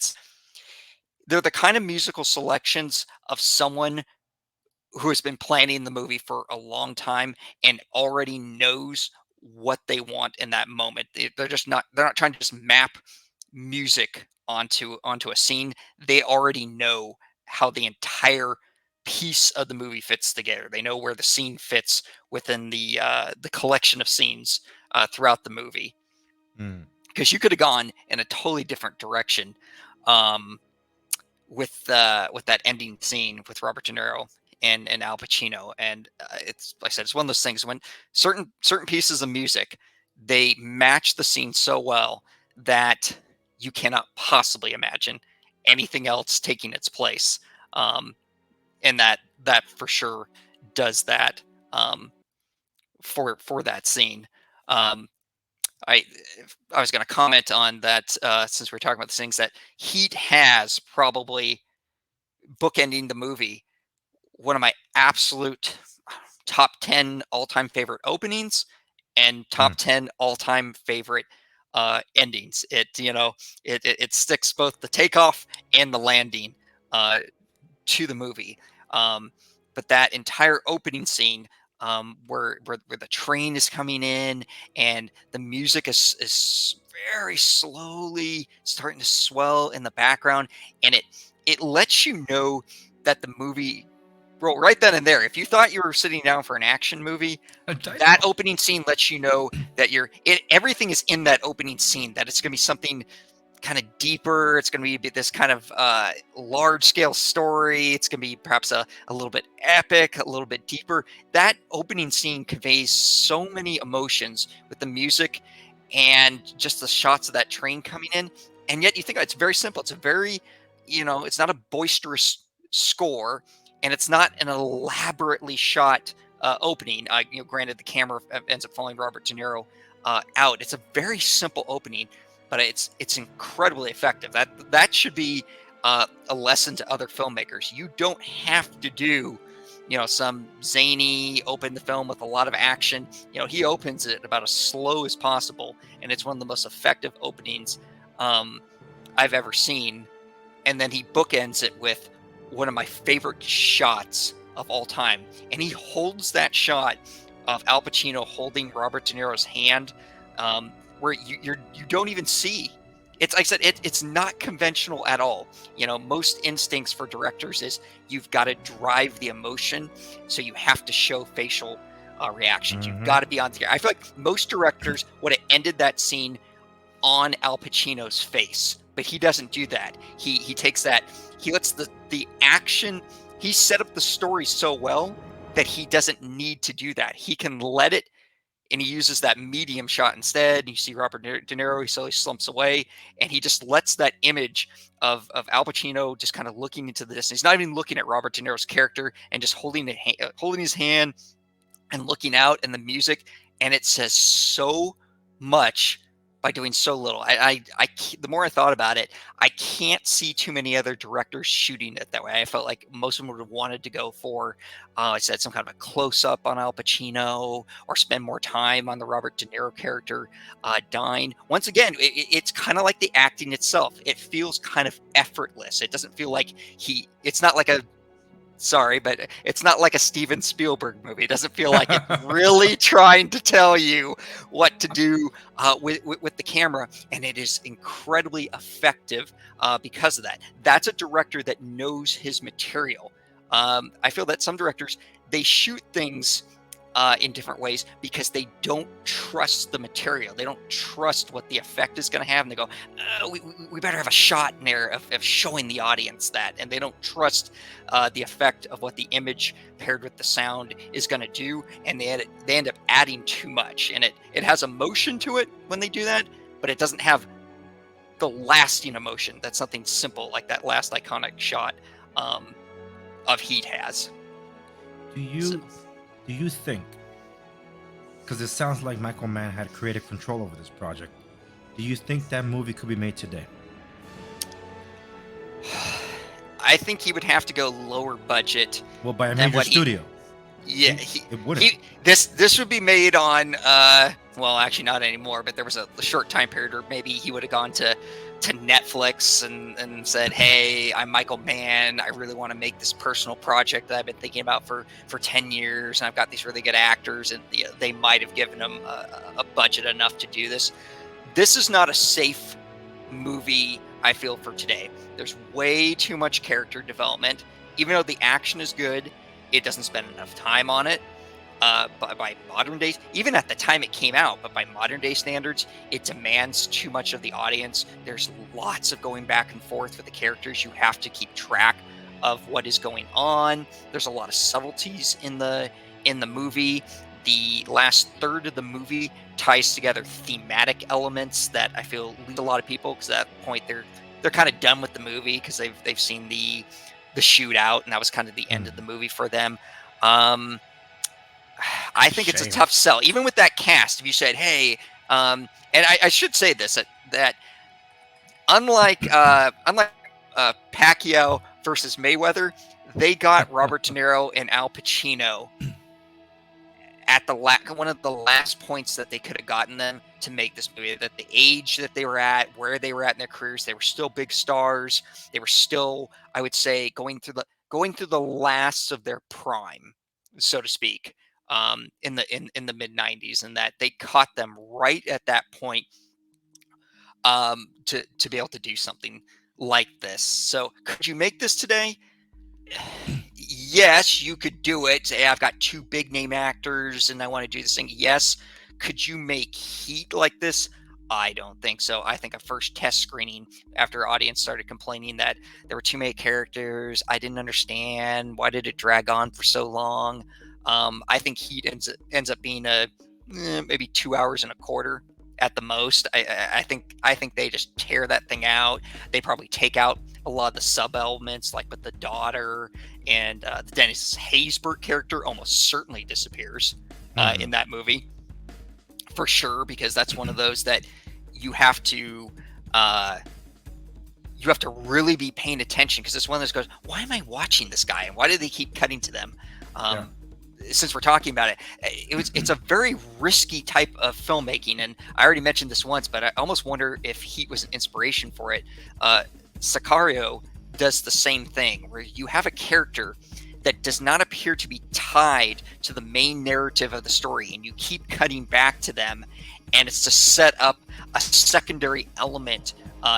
they're the kind of musical selections of someone who has been planning the movie for a long time and already knows what they want in that moment. They're not trying to just map music onto a scene. They already know how the entire piece of the movie fits together. They know where the scene fits within the collection of scenes throughout the movie. Mm. Because you could have gone in a totally different direction. Um, with that ending scene with Robert De Niro and Al Pacino, and it's like I said, it's one of those things when certain pieces of music, they match the scene so well that you cannot possibly imagine anything else taking its place, um, and that for sure does that for that scene. Um, I I was going to comment on that since we're talking about the things that Heat has probably bookending the movie, one of my absolute top 10 all-time favorite openings and top 10 all-time favorite endings. It sticks both the takeoff and the landing to the movie. But that entire opening scene, where the train is coming in and the music is very slowly starting to swell in the background, and it lets you know that the movie, bro, right then and there, if you thought you were sitting down for an action movie, that opening scene lets you know that everything is in that opening scene, that it's going to be something kind of deeper. It's going to be this kind of large scale story. It's going to be perhaps a little bit epic, a little bit deeper. That opening scene conveys so many emotions with the music and just the shots of that train coming in. And yet you think it's very simple. It's a very, it's not a boisterous score, and it's not an elaborately shot opening. Granted, the camera ends up following Robert De Niro out. It's a very simple opening, but it's incredibly effective. That should be a lesson to other filmmakers. You don't have to do, some zany open the film with a lot of action. He opens it about as slow as possible, and it's one of the most effective openings I've ever seen. And then he bookends it with one of my favorite shots of all time, and he holds that shot of Al Pacino holding Robert De Niro's hand, where you don't even see. It's like I said, it's not conventional at all. Most instincts for directors is you've got to drive the emotion, so you have to show facial reactions. You've got to be on the. I feel like most directors would have ended that scene on Al Pacino's face, but he doesn't do that. He takes that. He lets the action. He set up the story so well that he doesn't need to do that. He can let it. And he uses that medium shot instead. You see Robert De Niro, he slowly slumps away, and he just lets that image of Al Pacino just kind of looking into the distance. He's not even looking at Robert De Niro's character, and just holding his hand and looking out, and the music, and it says so much by doing so little. The more I thought about it, I can't see too many other directors shooting it that way. I felt like most of them would have wanted to go for, I said, some kind of a close-up on Al Pacino, or spend more time on the Robert De Niro character dying. Once again, it's kind of like the acting itself. It feels kind of effortless. It doesn't feel like it's not like but it's not like a Steven Spielberg movie. It doesn't feel like it's really trying to tell you what to do with the camera, and it is incredibly effective because of that. That's a director that knows his material. I feel that some directors, they shoot things in different ways because they don't trust the material. They don't trust what the effect is going to have, and they go, we better have a shot in there of showing the audience that, and they don't trust the effect of what the image paired with the sound is going to do, and they end up adding too much, and it has emotion to it when they do that, but it doesn't have the lasting emotion that something simple like that last iconic shot of Heat has. Do you think, because it sounds like Michael Mann had creative control over this project, do you think that movie could be made today? I think he would have to go lower budget. Well, by a major studio. It wouldn't. This would be made on, well, actually not anymore, but there was a short time period where maybe he would have gone to Netflix and said, hey, I'm Michael Mann. I really want to make this personal project that I've been thinking about for 10 years. And I've got these really good actors, and they might have given him a budget enough to do this. This is not a safe movie, I feel, for today. There's way too much character development. Even though the action is good, it doesn't spend enough time on it. By modern days, even at the time it came out, but by modern day standards, it demands too much of the audience. There's lots of going back and forth with the characters. You have to keep track of what is going on. There's a lot of subtleties in the movie. The last third of the movie ties together thematic elements that I feel lead a lot of people, because at that point they're kind of done with the movie because they've seen the shootout, and that was kind of the end of the movie for them. I think it's a tough sell, even with that cast. If you said, "Hey," and I should say this, that unlike Pacquiao versus Mayweather, they got Robert De Niro and Al Pacino at one of the last points that they could have gotten them to make this movie, that the age that they were at, where they were at in their careers, they were still big stars. They were still, I would say, going through the last of their prime, so to speak, in the mid 90s, and that they caught them right at that point to be able to do something like this. So could you make this today? Yes, you could do it. Say, I've got 2 big name actors and I want to do this thing. Yes. Could you make Heat like this? I don't think so. I think a first test screening, after audience started complaining that there were too many characters, I didn't understand, why did it drag on for so long? I think Heat ends up being maybe 2 hours and a quarter at the most. I think they just tear that thing out. They probably take out a lot of the sub elements, like with the daughter, and the Dennis Haysbert character almost certainly disappears in that movie, for sure, because that's one of those that you have to really be paying attention, because it's one of those goes, why am I watching this guy and why do they keep cutting to them? Since we're talking about it, it's a very risky type of filmmaking, and I already mentioned this once, but I almost wonder if Heat was an inspiration for it. Sicario does the same thing, where you have a character that does not appear to be tied to the main narrative of the story, and you keep cutting back to them, and it's to set up a secondary element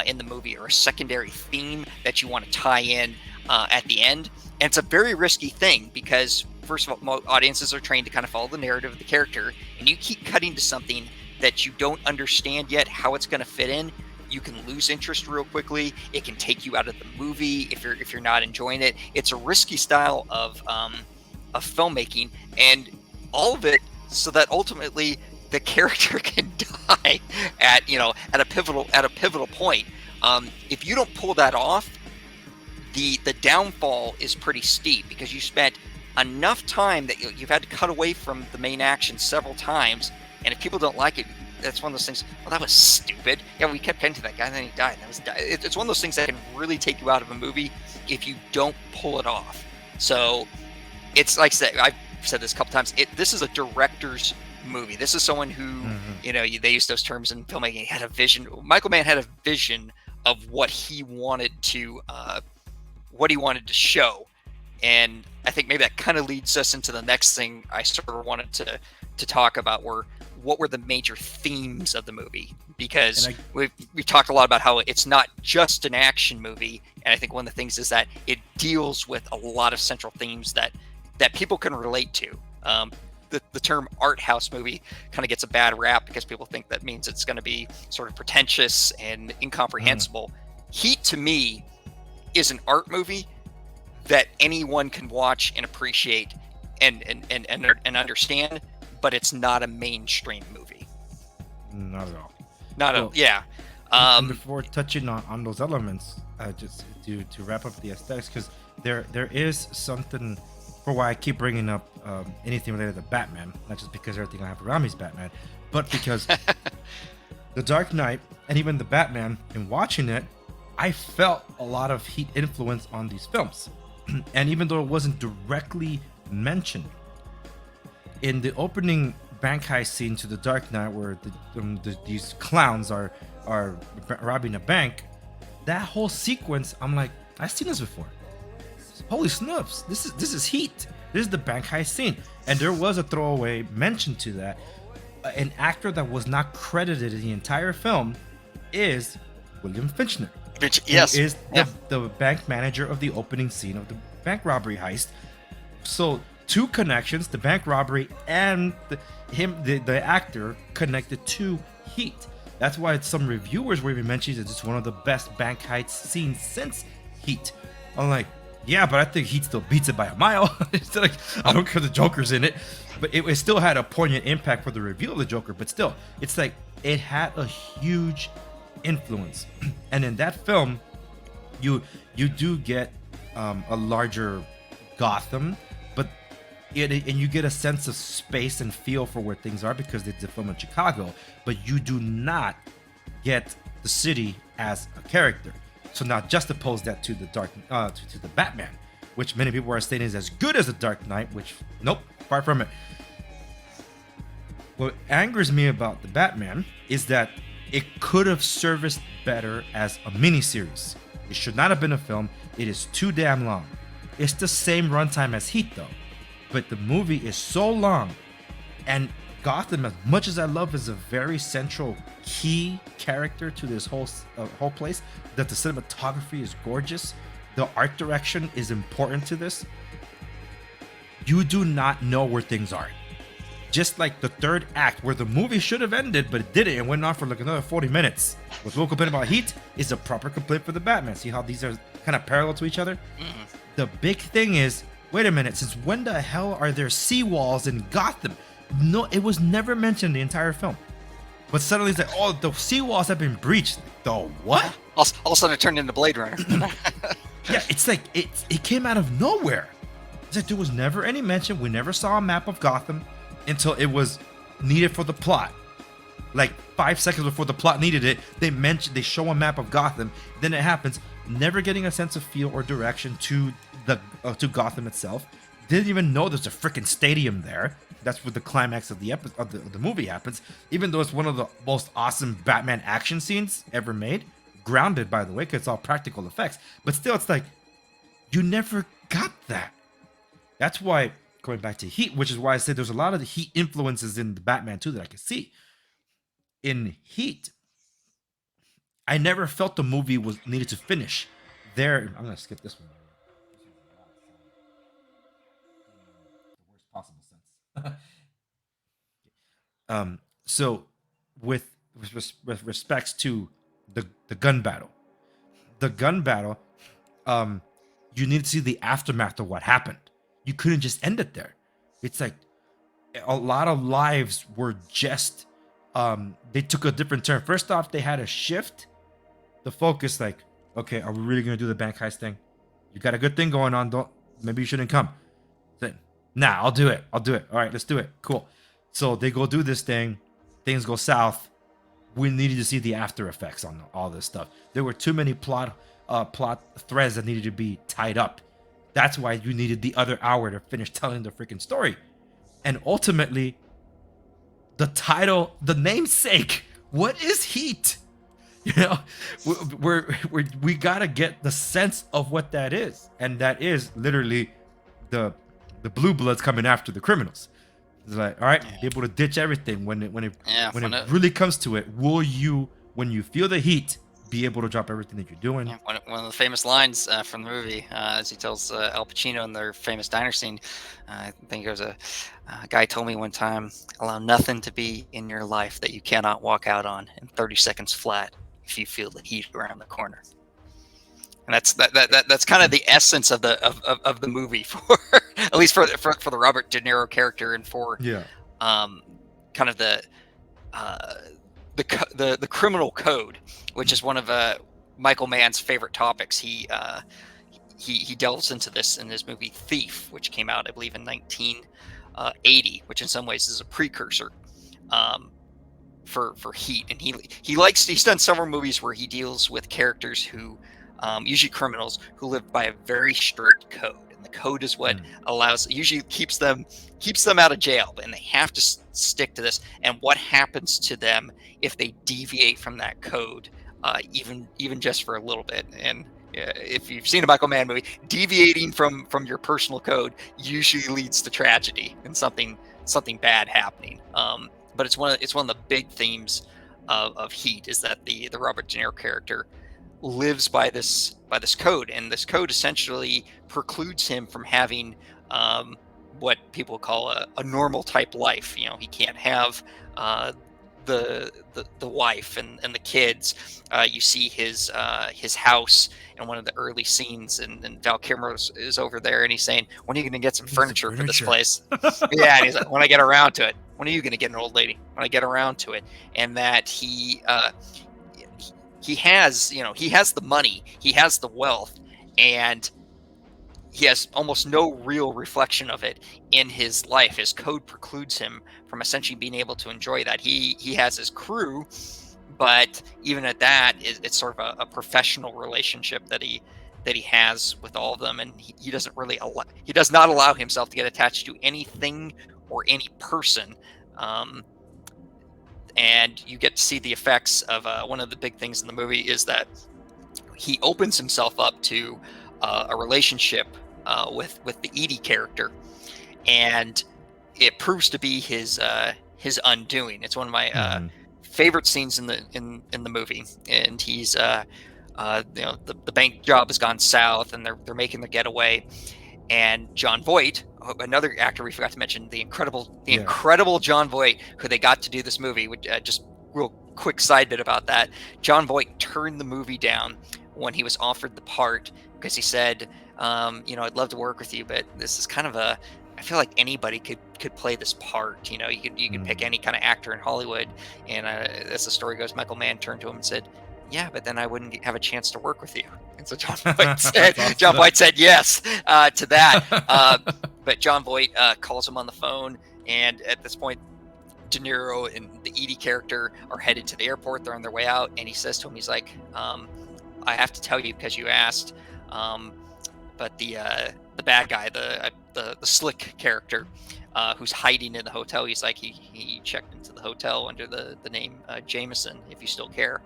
in the movie, or a secondary theme that you want to tie in at the end. And it's a very risky thing, because first of all, audiences are trained to kind of follow the narrative of the character, and you keep cutting to something that you don't understand yet how it's going to fit in. You can lose interest real quickly. It can take you out of the movie if you're not enjoying it. It's a risky style of filmmaking, and all of it so that ultimately the character can die at a pivotal point. If you don't pull that off, the downfall is pretty steep, because you spent enough time that you've had to cut away from the main action several times, and if people don't like it, that's one of those things. Well, that was stupid. Yeah, we kept getting to that guy, and then he died. It's one of those things that can really take you out of a movie if you don't pull it off. So it's like I said, I've said this a couple times. This is a director's movie. This is someone who, they use those terms in filmmaking. He had a vision. MichaelMann had a vision of what he wanted to show. And I think maybe that kind of leads us into the next thing I sort of wanted to talk about, what were the major themes of the movie? Because we've talked a lot about how it's not just an action movie, and I think one of the things is that it deals with a lot of central themes that people can relate to. The term art house movie kind of gets a bad rap because people think that means it's going to be sort of pretentious and incomprehensible. Heat, to me, is an art movie that anyone can watch and appreciate and understand, but it's not a mainstream movie. Not at all. And before touching on those elements, just to wrap up the aesthetics, because there is something for why I keep bringing up anything related to Batman, not just because everything I have around me is Batman, but because The Dark Knight and even the Batman, in watching it, I felt a lot of Heat influence on these films. And even though it wasn't directly mentioned, in the opening bank heist scene to The Dark Knight, where these clowns are robbing a bank, that whole sequence, I'm like, I've seen this before. Holy snubs! This is Heat. This is the bank heist scene, and there was a throwaway mention to that. An actor that was not credited in the entire film is William Finchner. Yes, who is the bank manager of the opening scene of the bank robbery heist. So 2 connections: the bank robbery and the actor connected to Heat. That's why some reviewers were even mentioning that it's one of the best bank heist scenes since Heat. I'm like, yeah, but I think Heat still beats it by a mile. It's like, I don't care the Joker's in it, but it still had a poignant impact for the reveal of the Joker. But still, it's like it had a huge influence. And in that film, you do get a larger Gotham, but and you get a sense of space and feel for where things are because it's a film in Chicago, but you do not get the city as a character. So now juxtapose that to the to the Batman, which many people are stating is as good as the Dark Knight, which nope, far from it. What angers me about the Batman is that it could have serviced better as a miniseries. It should not have been a film. It is too damn long. It's the same runtime as Heat though, but the movie is so long, and Gotham, as much as I love, is a very central key character to this whole place. That the cinematography is gorgeous, the art direction is important to this. You do not know where things are. Just like the third act, where the movie should have ended, but it didn't. It went on for like another 40 minutes. What's we'll complain about Heat is a proper complaint for the Batman. See how these are kind of parallel to each other? The big thing is, wait a minute, since when the hell are there seawalls in Gotham? No, it was never mentioned in the entire film. But suddenly it's like, oh, the seawalls have been breached. The what? All of a sudden it turned into Blade Runner. Yeah, it's like it came out of nowhere. It's like there was never any mention. We never saw a map of Gotham until it was needed for the plot. Like 5 seconds before the plot needed it, they show a map of Gotham. Then it happens, never getting a sense of feel or direction to to Gotham itself. Didn't even know there's a freaking stadium there. That's where the climax of the movie happens. Even though it's one of the most awesome Batman action scenes ever made, grounded by the way, because it's all practical effects. But still, it's like you never got that. That's why, going back to Heat, which is why I said there's a lot of the Heat influences in the Batman too that I can see. In Heat, I never felt the movie was needed to finish. There, I'm gonna skip this one. The worst possible sense. So with respects to the gun battle, you need to see the aftermath of what happened. You couldn't just end it there. It's like a lot of lives were just they took a different turn. First off, they had a shift the focus, like, okay, are we really gonna do the bank heist thing? You got a good thing going on, maybe you shouldn't come. Then, nah, I'll do it. All right, let's do it. Cool. So they go do this thing, things go south. We needed to see the after effects on all this stuff. There were too many plot threads that needed to be tied up. That's why you needed the other hour to finish telling the freaking story. And ultimately, the title, the namesake, what is Heat? You know, we gotta get the sense of what that is, and that is literally the blue bloods coming after the criminals. It's like, all right, be able to ditch everything when it really comes to it. Will you, when you feel the heat, be able to drop everything that you're doing? Yeah, one of the famous lines from the movie, as he tells Al Pacino in their famous diner scene, I think it was a guy told me one time, allow nothing to be in your life that you cannot walk out on in 30 seconds flat if you feel the heat around the corner. And that's kind of the essence of the movie, for at least for the Robert De Niro character, and for kind of the criminal code, which is one of MichaelMann's favorite topics. He delves into this in his movie Thief, which came out, I believe, in 1980, which in some ways is a precursor for Heat. And he's done several movies where he deals with characters who, usually criminals, who live by a very strict code. And the code is what usually keeps them out of jail, and they have to stick to this. And what happens to them if they deviate from that code, even just for a little bit? And if you've seen a Michael Mann movie, deviating from your personal code usually leads to tragedy and something bad happening. But it's one of the big themes of Heat, is that the Robert De Niro character lives by this code, and this code essentially precludes him from having what people call a normal type life. You know, he can't have the wife and the kids. You see his house in one of the early scenes, and Val Kilmer is over there, and he's saying, "When are you going to get some furniture for this place?" Yeah, and he's like, "When I get around to it." When are you going to get an old lady? When I get around to it. And that he has the money, he has the wealth, and he has almost no real reflection of it in his life. His code precludes him from essentially being able to enjoy that. He has his crew, but even at that, it's sort of a professional relationship that he has with all of them, and he does not allow himself to get attached to anything or any person and you get to see the effects of one of the big things in the movie is that he opens himself up to a relationship with the Edie character, and it proves to be his undoing. It's one of my favorite scenes in the movie, and he's the bank job has gone south, and they're making the getaway, and John Voight, another actor we forgot to mention, the incredible John Voight, who they got to do this movie. Which just real quick side bit about that: John Voight turned the movie down when he was offered the part because he said, I'd love to work with you, but this is kind of I feel like anybody could play this part. You could pick any kind of actor in Hollywood, and as the story goes, MichaelMann turned to him and said, "Yeah, but then I wouldn't have a chance to work with you." And so John Voight said yes to that. But John Voight calls him on the phone, and at this point, De Niro and the Edie character are headed to the airport. They're on their way out, and he says to him, he's like, "I have to tell you because you asked, but the bad guy, the slick character, who's hiding in the hotel, he's like, he checked into the hotel under the name Jameson, if you still care,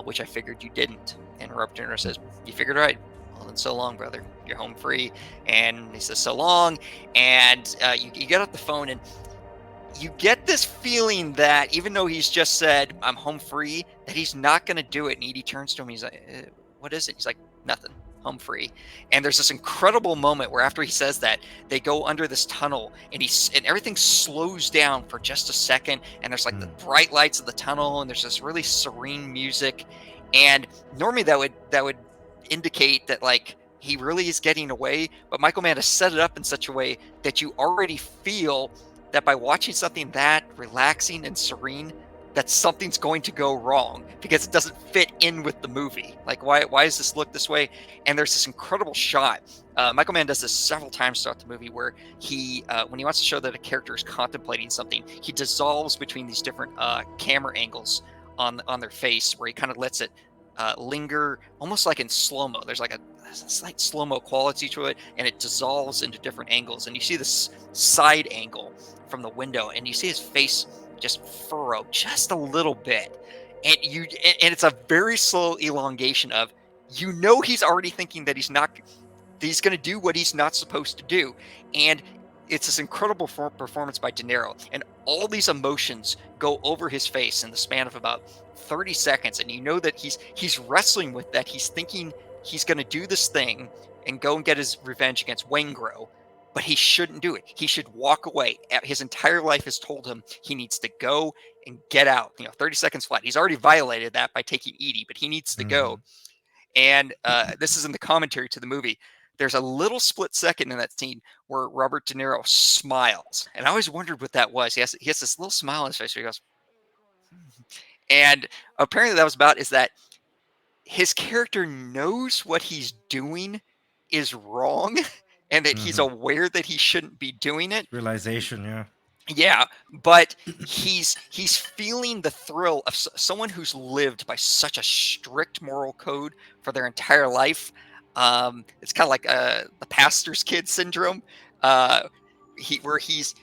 which I figured you didn't." And Robert De Niro says, "You figured right. Well, then so long, brother. You're home free." And he says, "So long." And you get off the phone, and you get this feeling that even though he's just said, "I'm home free," that he's not going to do it. And Edie turns to him. He's like, "What is it?" He's like, "Nothing. Home free." And there's this incredible moment where after he says that, they go under this tunnel, and everything slows down for just a second, and there's like the bright lights of the tunnel, and there's this really serene music. And normally that would indicate that like he really is getting away, but MichaelMann has set it up in such a way that you already feel that by watching something that relaxing and serene, that something's going to go wrong because it doesn't fit in with the movie. Like, why does this look this way? And there's this incredible shot. MichaelMann does this several times throughout the movie where he, when he wants to show that a character is contemplating something, he dissolves between these different camera angles on their face, where he kind of lets it linger almost like in slow-mo. There's like a slight slow-mo quality to it, and it dissolves into different angles. And you see this side angle from the window, and you see his face just furrow just a little bit, and it's a very slow elongation of, he's already thinking that he's going to do what he's not supposed to do. And it's this incredible performance by De Niro, and all these emotions go over his face in the span of about 30 seconds, and that he's wrestling with that. He's thinking he's going to do this thing and go and get his revenge against Waingro, but he shouldn't do it. He should walk away. His entire life has told him he needs to go and get out. 30 seconds flat. He's already violated that by taking Edie, but he needs to go. And this is in the commentary to the movie. There's a little split second in that scene where Robert De Niro smiles. And I always wondered what that was. He has this little smile on his face where he goes, and apparently that was about is that his character knows what he's doing is wrong, and that he's aware that he shouldn't be doing it. Realization, yeah. Yeah, but he's feeling the thrill of someone who's lived by such a strict moral code for their entire life. It's kind of like the pastor's kid syndrome, where he's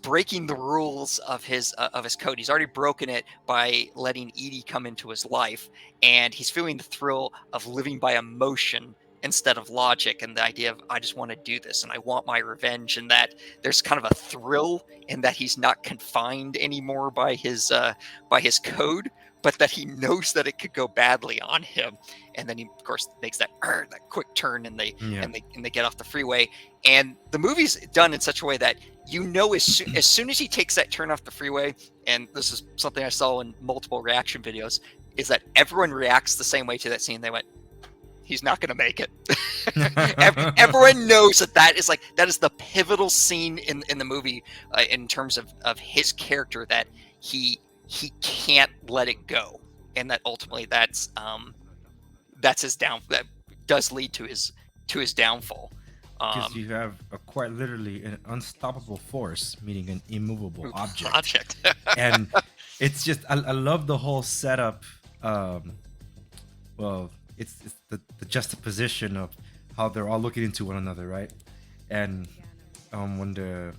breaking the rules of his code. He's already broken it by letting Edie come into his life, and he's feeling the thrill of living by emotion instead of logic, and the idea of, I just want to do this and I want my revenge, and that there's kind of a thrill in that he's not confined anymore by his code, but that he knows that it could go badly on him. And then he of course makes that quick turn, and they get off the freeway, and the movie's done in such a way that as soon as he takes that turn off the freeway, and this is something I saw in multiple reaction videos, is that everyone reacts the same way to that scene. They went, he's not going to make it. Everyone knows that is the pivotal scene in the movie, in terms of his character, that he can't let it go, and that ultimately that's his that does lead to his downfall. Because you have quite literally an unstoppable force meeting an immovable object. And it's just I love the whole setup. Well, it's the juxtaposition of how they're all looking into one another, right? And when the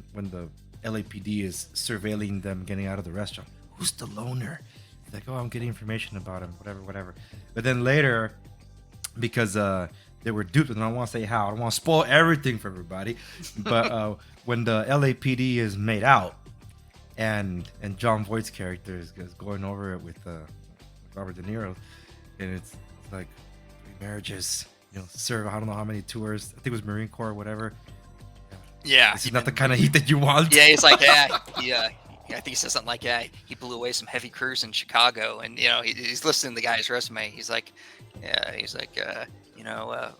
LAPD is surveilling them getting out of the restaurant, who's the loner? He's like, oh, I'm getting information about him, whatever. But then later, because they were duped, and I don't want to say how. I don't want to spoil everything for everybody. But when the LAPD is made out, and John Voight's character is going over it with Robert De Niro, and it's like 3 marriages, serve I don't know how many tours. I think it was Marine Corps or whatever. Yeah, This is not the kind of heat that you want. Yeah, he's like, yeah, I think he says something like, yeah, he blew away some heavy crews in Chicago, and he's listening to the guy's resume. He's like,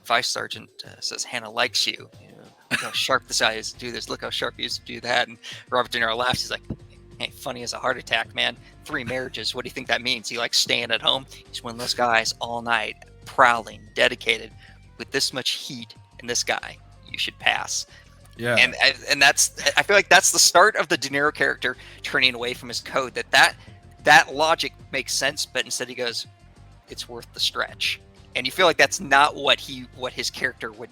Vice Sergeant says Hannah likes you. Look how sharp this guy is to do this. Look how sharp he is to do that. And Robert De Niro laughs. He's like, hey, funny as a heart attack, man. 3 marriages. What do you think that means? He likes staying at home. He's one of those guys all night, prowling, dedicated, with this much heat. And this guy, you should pass. Yeah. And I feel like that's the start of the De Niro character turning away from his code. That logic makes sense, but instead he goes, it's worth the stretch. And you feel like that's not what his character would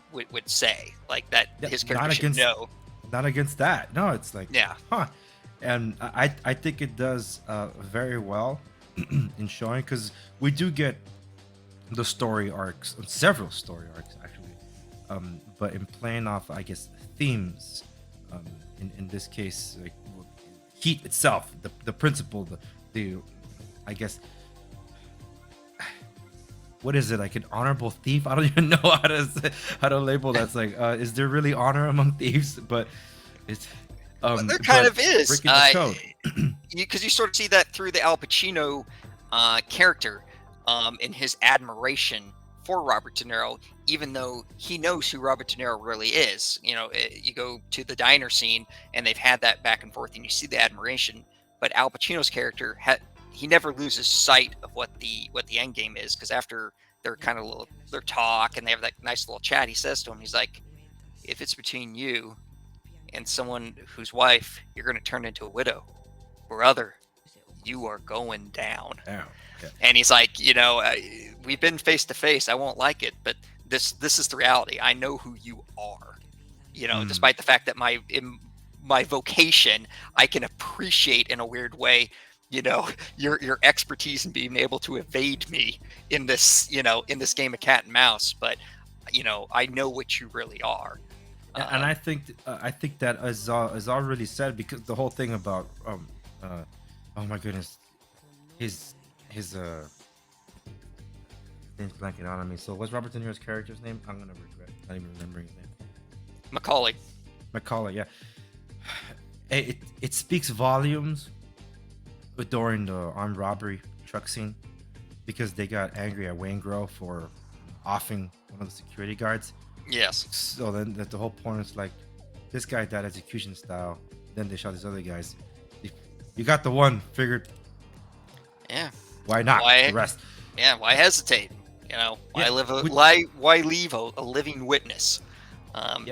say. Like that his character should know. Not against that. No, it's like, yeah. Huh. And I think it does very well in showing, because we do get the story arcs, several story arcs actually, but in playing off, I guess, themes, in this case, like heat itself, the principle, the I guess, what is it, like an honorable thief? I don't even know how to label that. It's like, is there really honor among thieves? But it's there kind of is, breaking the code. Because you sort of see that through the Al Pacino character, in his admiration for Robert De Niro, even though he knows who Robert De Niro really is. You go to the diner scene and they've had that back and forth, and you see the admiration. But Al Pacino's character, he never loses sight of what the end game is, because after their talk and they have that nice little chat, he says to him, he's like, if it's between you and someone whose wife you're going to turn into a widow, brother, you are going down. Yeah. And he's like, we've been face to face. I won't like it, but this is the reality. I know who you are. Despite the fact that in my vocation, I can appreciate in a weird way, your expertise in being able to evade me in this, in this game of cat and mouse. But I know what you really are. And I think that is already said, because the whole thing about oh my goodness, his name's blanking out on me. So what's Robert De Niro's character's name? I'm gonna regret not even remembering his name. Macaulay, yeah. It speaks volumes during the armed robbery truck scene, because they got angry at Waingro for offing one of the security guards. Yes. So then the whole point is like, this guy died execution style. Then they shot these other guys. You got the one, figured. Yeah. Why not the rest? Yeah. Why hesitate? Why leave a living witness? And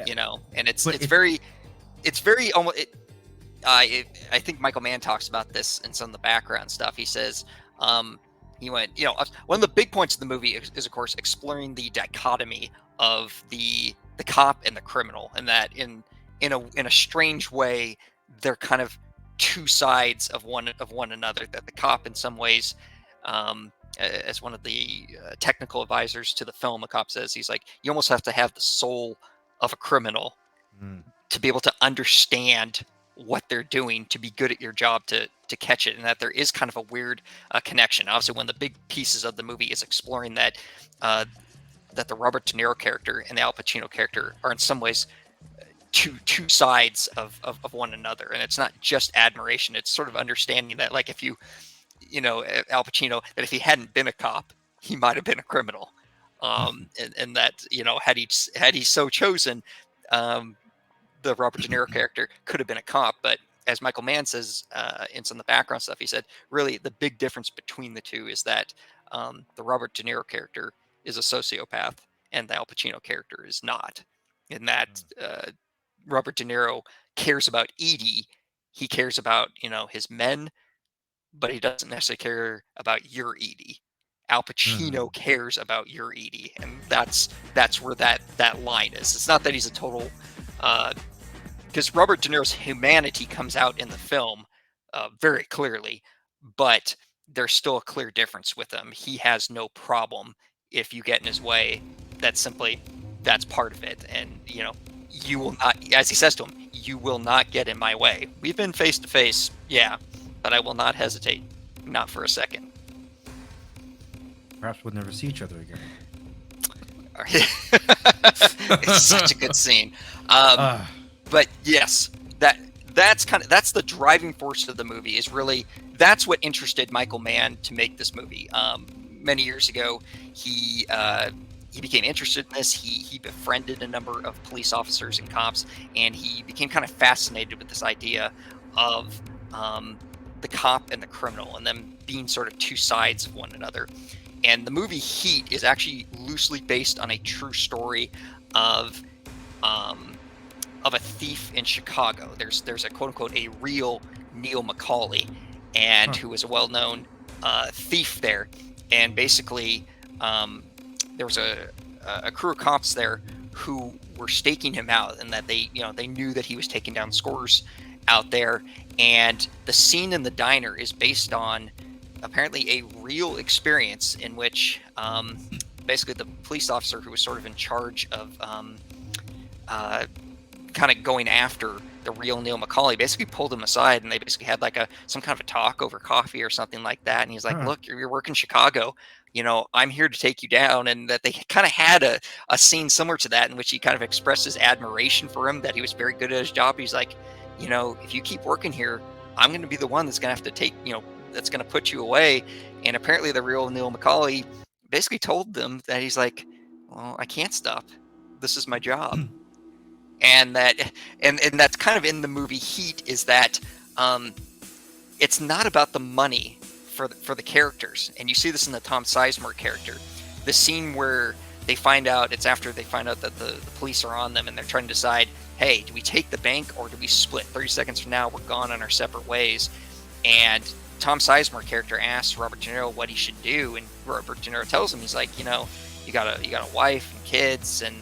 it's very almost. I think MichaelMann talks about this in some of the background stuff. He says, he went, one of the big points of the movie is of course exploring the dichotomy of the cop and the criminal, and that in a strange way they're kind of two sides of one another. That the cop, in some ways, as one of the technical advisors to the film, the cop says, he's like, you almost have to have the soul of a criminal to be able to understand what they're doing, to be good at your job, to catch it. And that there is kind of a weird connection. Obviously, one of the big pieces of the movie is exploring that that the Robert De Niro character and the Al Pacino character are in some ways two sides of one another. And it's not just admiration, it's sort of understanding that, like, if Al Pacino, that if he hadn't been a cop, he might have been a criminal. And that, had he so chosen, the Robert De Niro character could have been a cop. But as MichaelMann says in some of the background stuff, he said, really the big difference between the two is that the Robert De Niro character is a sociopath and the Al Pacino character is not. In that Robert De Niro cares about Edie, he cares about his men, but he doesn't necessarily care about your Edie. Al Pacino cares about your Edie, and that's where that line is. It's not that he's a total, because Robert De Niro's humanity comes out in the film very clearly, but there's still a clear difference with him. He has no problem if you get in his way. That's part of it. And, you will not, as he says to him, you will not get in my way. We've been face to face, yeah, but I will not hesitate, not for a second. Perhaps we'll never see each other again. It's such a good scene. But yes, that's the driving force of the movie. Is really, that's what interested Michael Mann to make this movie. Many years ago, he became interested in this. He befriended a number of police officers and cops, and he became kind of fascinated with this idea of the cop and the criminal, and them being sort of two sides of one another. And the movie Heat is actually loosely based on a true story of a thief in Chicago. There's a quote unquote a real Neil McCauley, and who was a well-known thief there. And basically, there was a crew of cops there who were staking him out, and that they knew that he was taking down scores out there. And the scene in the diner is based on apparently a real experience in which basically the police officer who was sort of in charge of kind of going after the real Neil McCauley basically pulled him aside, and they basically had like some kind of a talk over coffee or something like that. And he's like, look, you're working Chicago, I'm here to take you down. And that they kind of had a scene similar to that in which he kind of expressed his admiration for him, that he was very good at his job. He's like, if you keep working here, I'm going to be the one that's going to have to take, that's going to put you away. And apparently the real Neil McCauley basically told them that he's like, well, I can't stop. This is my job. And that's kind of in the movie Heat, is that it's not about the money for the characters. And you see this in the Tom Sizemore character. The scene where it's after they find out that the police are on them, and they're trying to decide, hey, do we take the bank or do we split? 30 seconds from now, we're gone on our separate ways. And Tom Sizemore character asks Robert De Niro what he should do, and Robert De Niro tells him, he's like, you got a wife and kids, and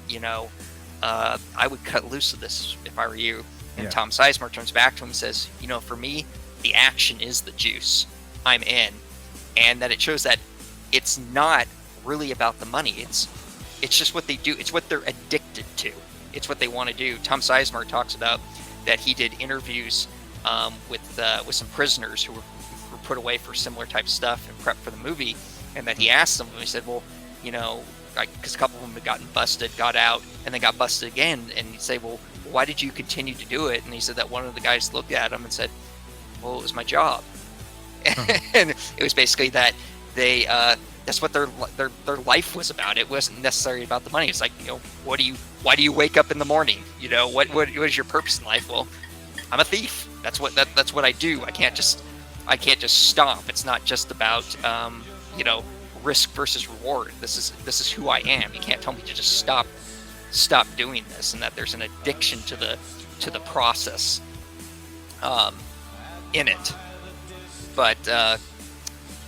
I would cut loose of this if I were you. And Tom Sizemore turns back to him and says, for me, the action is the juice. I'm in. And that it shows that it's not really about the money. It's just what they do. It's what they're addicted to. It's what they want to do. Tom Sizemore talks about that he did interviews with some prisoners who were put away for similar type stuff and prep for the movie, and that he asked them, and he said, well, because a couple of them had gotten busted, got out, and then got busted again. And he'd say, well, why did you continue to do it? And he said that one of the guys looked at him and said, well, it was my job. And it was basically that they that's what their life was about. It wasn't necessarily about the money. It's like, why do you wake up in the morning? What is your purpose in life? Well, I'm a thief. That's what I do. I can't just stop. It's not just about risk versus reward. This is who I am. You can't tell me to just stop doing this. And that there's an addiction to the process in it. But I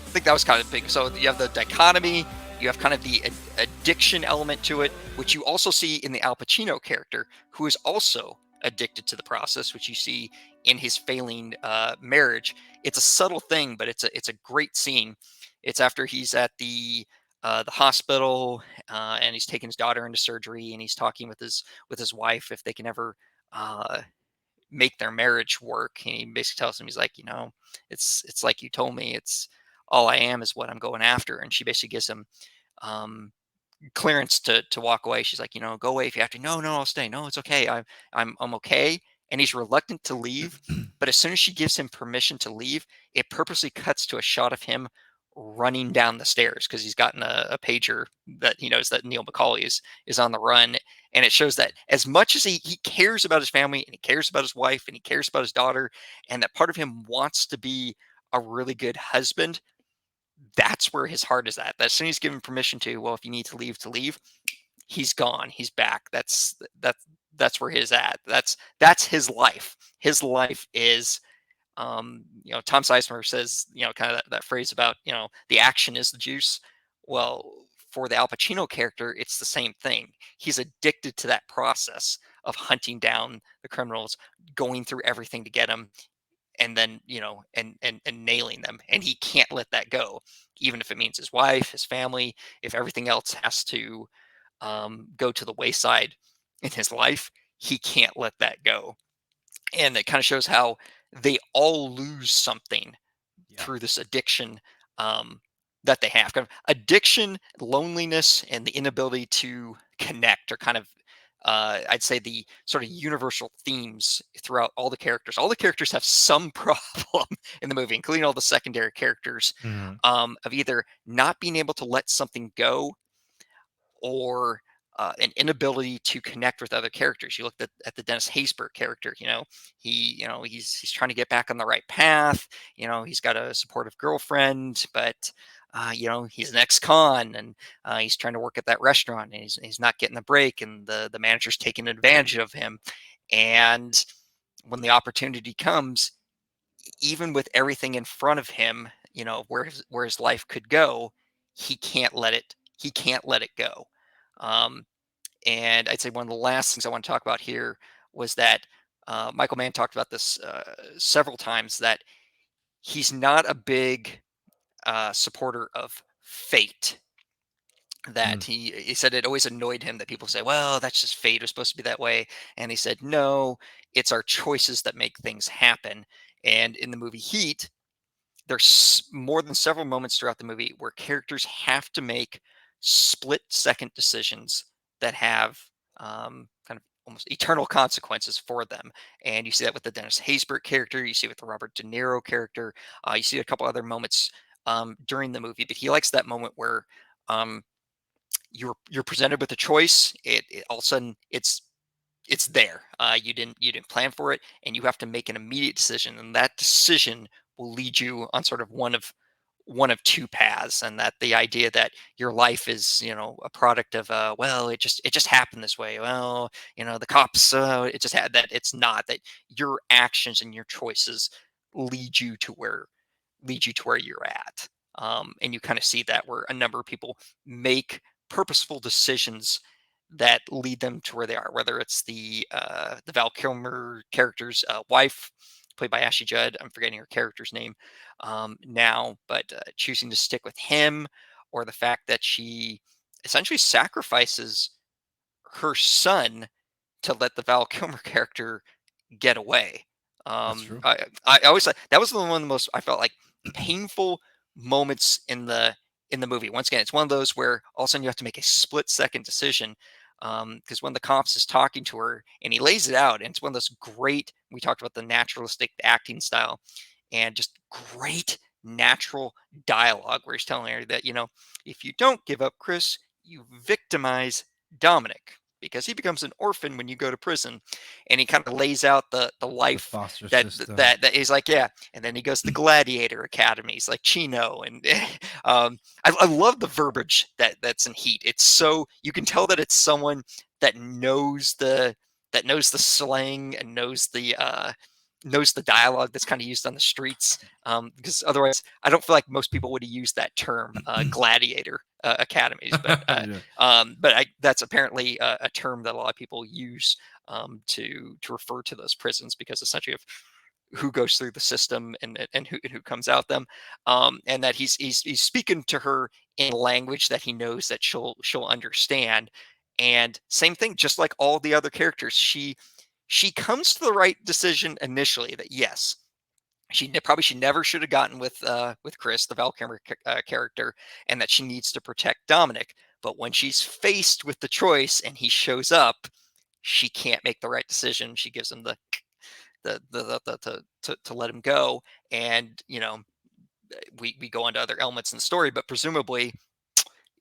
think that was kind of big. So you have the dichotomy, you have kind of the addiction element to it, which you also see in the Al Pacino character, who is also addicted to the process, which you see in his failing marriage. It's a subtle thing, but it's a great scene. It's after he's at the hospital and he's taking his daughter into surgery, and he's talking with his wife if they can ever make their marriage work. And he basically tells him, he's like, it's like you told me, it's all I am is what I'm going after. And she basically gives him clearance to walk away. She's like, go away if you have to. No, I'll stay. No, it's okay. I'm okay. And he's reluctant to leave. But as soon as she gives him permission to leave, it purposely cuts to a shot of him running down the stairs, because he's gotten a pager that he knows that Neil McCauley is on the run. And it shows that as much as he cares about his family, and he cares about his wife, and he cares about his daughter, and that part of him wants to be a really good husband, that's where his heart is at. That as soon as he's given permission to, well, if you need to leave, he's gone. He's back. That's where he's at. That's his life. His life is, Tom Sizemore says, kind of that phrase about, the action is the juice. Well, for the Al Pacino character, it's the same thing. He's addicted to that process of hunting down the criminals, going through everything to get them. and then and nailing them, and he can't let that go, even if it means his wife, his family, if everything else has to go to the wayside in his life, he can't let that go. And it kind of shows how they all lose something Yeah. through this addiction um, that they have. Kind of addiction, loneliness, and the inability to connect are kind of, I'd say, the sort of universal themes throughout all the characters. All the characters have some problem in the movie, including all the secondary characters, Hmm. of either not being able to let something go, or an inability to connect with other characters. You looked at the Dennis Haysbert character. He's trying to get back on the right path. He's got a supportive girlfriend, but he's an ex-con, and he's trying to work at that restaurant, and he's not getting the break, and the manager's taking advantage of him. And when the opportunity comes, even with everything in front of him, where his life could go, he can't let it. He can't let it go. Um, and I'd say one of the last things I want to talk about here was that Michael Mann talked about this several times, that he's not a big supporter of fate. That Mm. he said it always annoyed him that people say, "Well, that's just fate. It was supposed to be that way." And he said, "No, it's our choices that make things happen." And in the movie Heat, there's more than several moments throughout the movie where characters have to make split second decisions that have kind of almost eternal consequences for them. And you see that with the Dennis Haysbert character, you see it with the Robert De Niro character, you see a couple other moments during the movie. But he likes that moment where um, you're presented with a choice. It all of a sudden it's there. You didn't plan for it, and you have to make an immediate decision, and that decision will lead you on sort of one of two paths. And that the idea that your life is a product of well, it just happened this way. Well, the cops, it just had that. It's not that. Your actions and your choices lead you to where you're at. And you kind of see that where a number of people make purposeful decisions that lead them to where they are, whether it's the Val Kilmer character's wife, played by Ashley Judd. I'm forgetting her character's name now, but choosing to stick with him, or the fact that she essentially sacrifices her son to let the Val Kilmer character get away. That's true. I always thought that was one of the most, I felt like, painful moments in the movie. Once again, it's one of those where all of a sudden you have to make a split second decision. Because when the cops is talking to her and he lays it out, and it's one of those great. We talked about the naturalistic acting style, and just great natural dialogue where he's telling her that if you don't give up Chris, you victimize Dominic, because he becomes an orphan when you go to prison. And he kind of lays out the The life foster that system. that he's like, yeah. And then he goes to Gladiator Academies like Chino, and I love the verbiage that's in Heat. It's so, you can tell that it's someone that knows the slang, and knows the dialogue that's kind of used on the streets. Because otherwise, I don't feel like most people would have used that term, Gladiator Academies. But Yeah. that's apparently a term that a lot of people use to refer to those prisons, because essentially of who goes through the system, and who comes out them. And that he's speaking to her in language that he knows that she'll understand. And same thing, just like all the other characters, she comes to the right decision initially, that yes, she never should have gotten with Chris, the Val Kilmer character, and that she needs to protect Dominic. But when she's faced with the choice and he shows up, she can't make the right decision. She gives him to let him go. And we go into other elements in the story, but presumably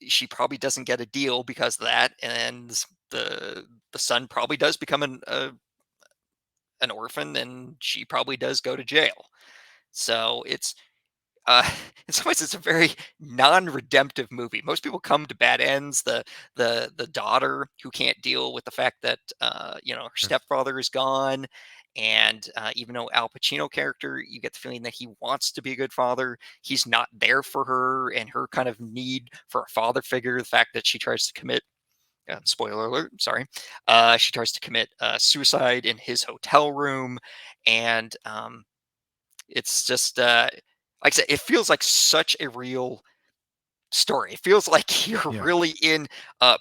she probably doesn't get a deal because of that, and the son probably does become an orphan, and she probably does go to jail. So uh, in some ways, it's a very non-redemptive movie. Most people come to bad ends. The daughter who can't deal with the fact that her stepfather is gone, and even though Al Pacino character, you get the feeling that he wants to be a good father, he's not there for her, and her kind of need for a father figure. The fact that she tries to commit. Spoiler alert, sorry. She tries to commit suicide in his hotel room, and It's just like I said, it feels like such a real story. It feels like you're Yeah. really in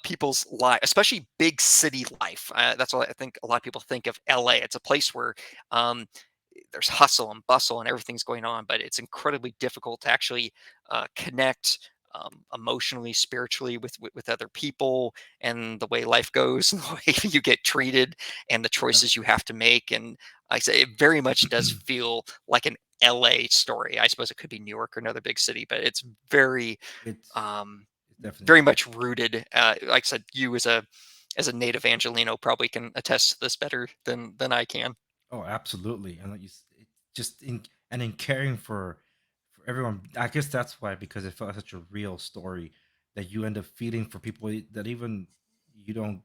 people's life, especially big city life. That's what I think a lot of people think of LA. It's a place where um, there's hustle and bustle and everything's going on, but it's incredibly difficult to actually connect emotionally, spiritually with other people, and the way life goes, and the way you get treated, and the Yeah. choices you have to make. And like I say, it very much does feel like an LA story. I suppose it could be New York or another big city, but it's very It's um, it's definitely very true. much rooted. Like I said, you as a native Angelino probably can attest to this better than I can. Oh, absolutely. And like just in caring for everyone. I guess that's why, because it felt like such a real story that you end up feeling for people that even you don't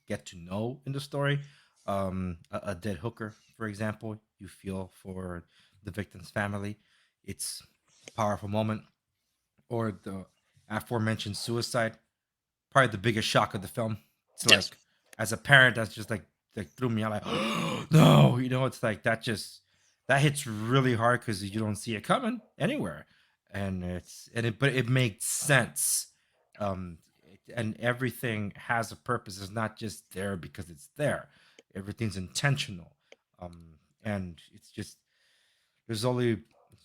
get to know in the story. A dead hooker, for example, you feel for the victim's family. It's a powerful moment. Or the aforementioned suicide, probably the biggest shock of the film. It's Yes. like, as a parent, that's just like threw me out like, oh, no, it's like that hits really hard because you don't see it coming anywhere, and but it makes sense, and everything has a purpose. It's not just there because it's there. Everything's intentional, and it's just there's only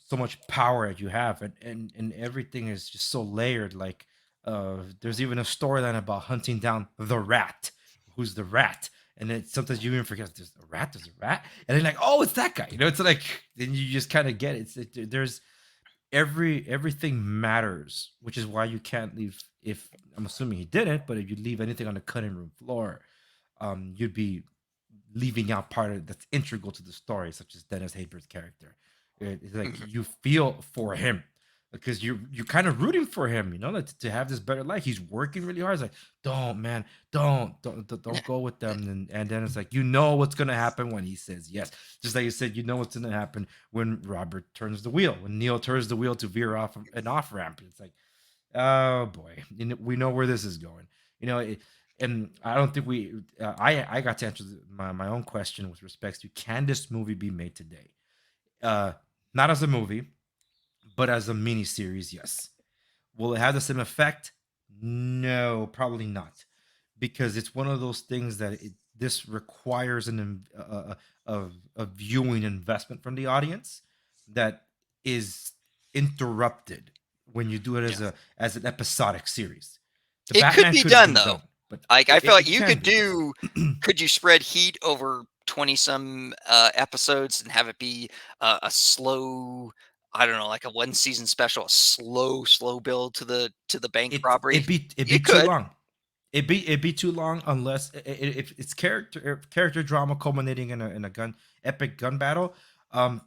so much power that you have, and everything is just so layered. Like there's even a storyline about hunting down the rat. Who's the rat? And then sometimes you even forget there's a rat, and then like, oh, it's that guy. It's like, then you just kind of get it. There's everything matters, which is why you can't leave. If I'm assuming he didn't, but if you leave anything on the cutting room floor, you'd be leaving out part of that's integral to the story, such as Dennis Haysbert's character. It's like Mhm. you feel for him because you're kind of rooting for him, like, to have this better life. He's working really hard. It's like, don't, man, don't go with them. And then it's like, what's gonna happen when he says yes. Just like you said, what's gonna happen when Robert turns the wheel, when Neil turns the wheel to veer off an off ramp. It's like, oh boy, we know where this is going. And I don't think I got to answer my own question with respects to, can this movie be made today? Uh, Not as a movie, but as a mini series, yes. Will it have the same effect? No, probably not, because it's one of those things that this requires a viewing investment from the audience that is interrupted when you do it Yeah. as an episodic series. The It could Batman be could have done been though. done, but Like I feel like it you can could be, yes. do. Could you spread Heat over 20 some episodes and have it be a slow? I don't know, like a one season special, a slow build to the bank it robbery. it'd be It too could. long. It'd be too long unless if it's character drama culminating in a gun epic gun battle,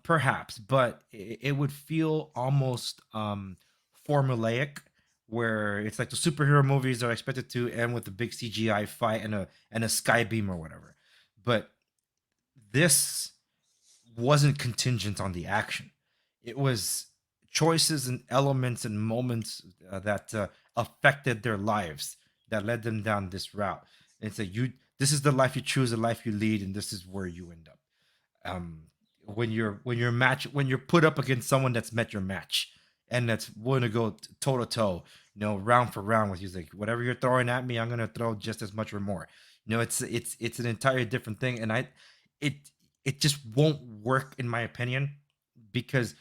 perhaps, but it would feel almost formulaic, where it's like the superhero movies are expected to end with a big CGI fight and a sky beam or whatever. But this wasn't contingent on the action. It was choices and elements and moments that affected their lives that led them down this route. And it's like, this is the life you choose, the life you lead, and this is where you end up. Um, when you're put up against someone that's met your match and that's willing to go toe to toe, round for round with you, like, whatever you're throwing at me, I'm gonna throw just as much or more. It's an entirely different thing, and it it just won't work in my opinion, because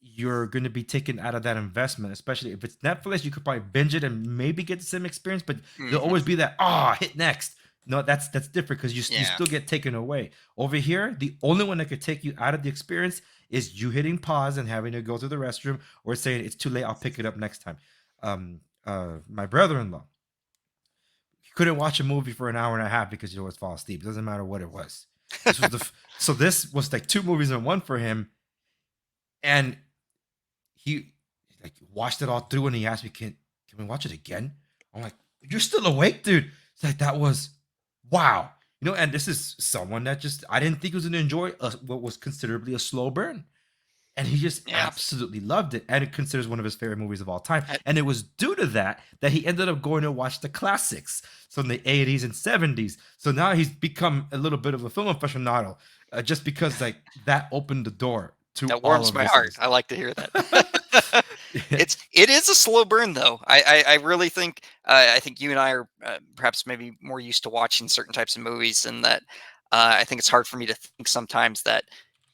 you're going to be taken out of that investment. Especially if it's Netflix, you could probably binge it and maybe get the same experience, but there'll Hmm. always be that, hit next. No, that's different, because you Yeah. still get taken away. Over here, the only one that could take you out of the experience is you hitting pause and having to go to the restroom, or saying it's too late, I'll pick it up next time. My brother-in-law, he couldn't watch a movie for an hour and a half because he always fall asleep. It doesn't matter what it was. So this was like two movies in one for him, and he like watched it all through, and he asked me, "Can we watch it again?" I'm like, "You're still awake, dude." It's like, that was wow, And this is someone that just, I didn't think he was going to enjoy what was considerably a slow burn, and he just Yeah. absolutely loved it, and it considers one of his favorite movies of all time. I- And it was due to that he ended up going to watch the classics from the 80s and 70s. So now he's become a little bit of a film aficionado, just because like that opened the door to That all warms of my the heart. series. I like to hear that. It is a slow burn though. I really think I think you and I are perhaps maybe more used to watching certain types of movies, and that I think it's hard for me to think sometimes that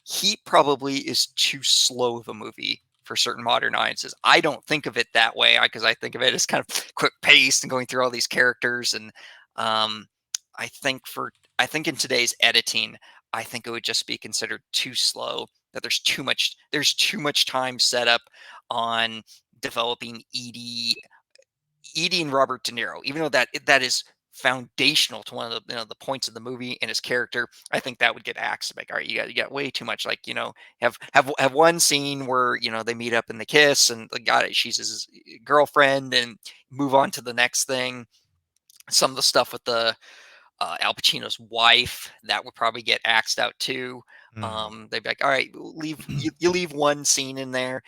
Heat probably is too slow of a movie for certain modern audiences. I don't think of it that way because I think of it as kind of quick paced and going through all these characters. And um, I think I think in today's editing, I think it would just be considered too slow. That there's too much time set up on developing Edie and Robert De Niro, even though that is foundational to one of the points of the movie and his character. I think that would get axed. Like, all right, you got way too much. Like, have one scene where they meet up and they kiss and like, got it. She's his girlfriend, and move on to the next thing. Some of the stuff with the Al Pacino's wife, that would probably get axed out too. Mm. They'd be like, all right, you leave one scene in there.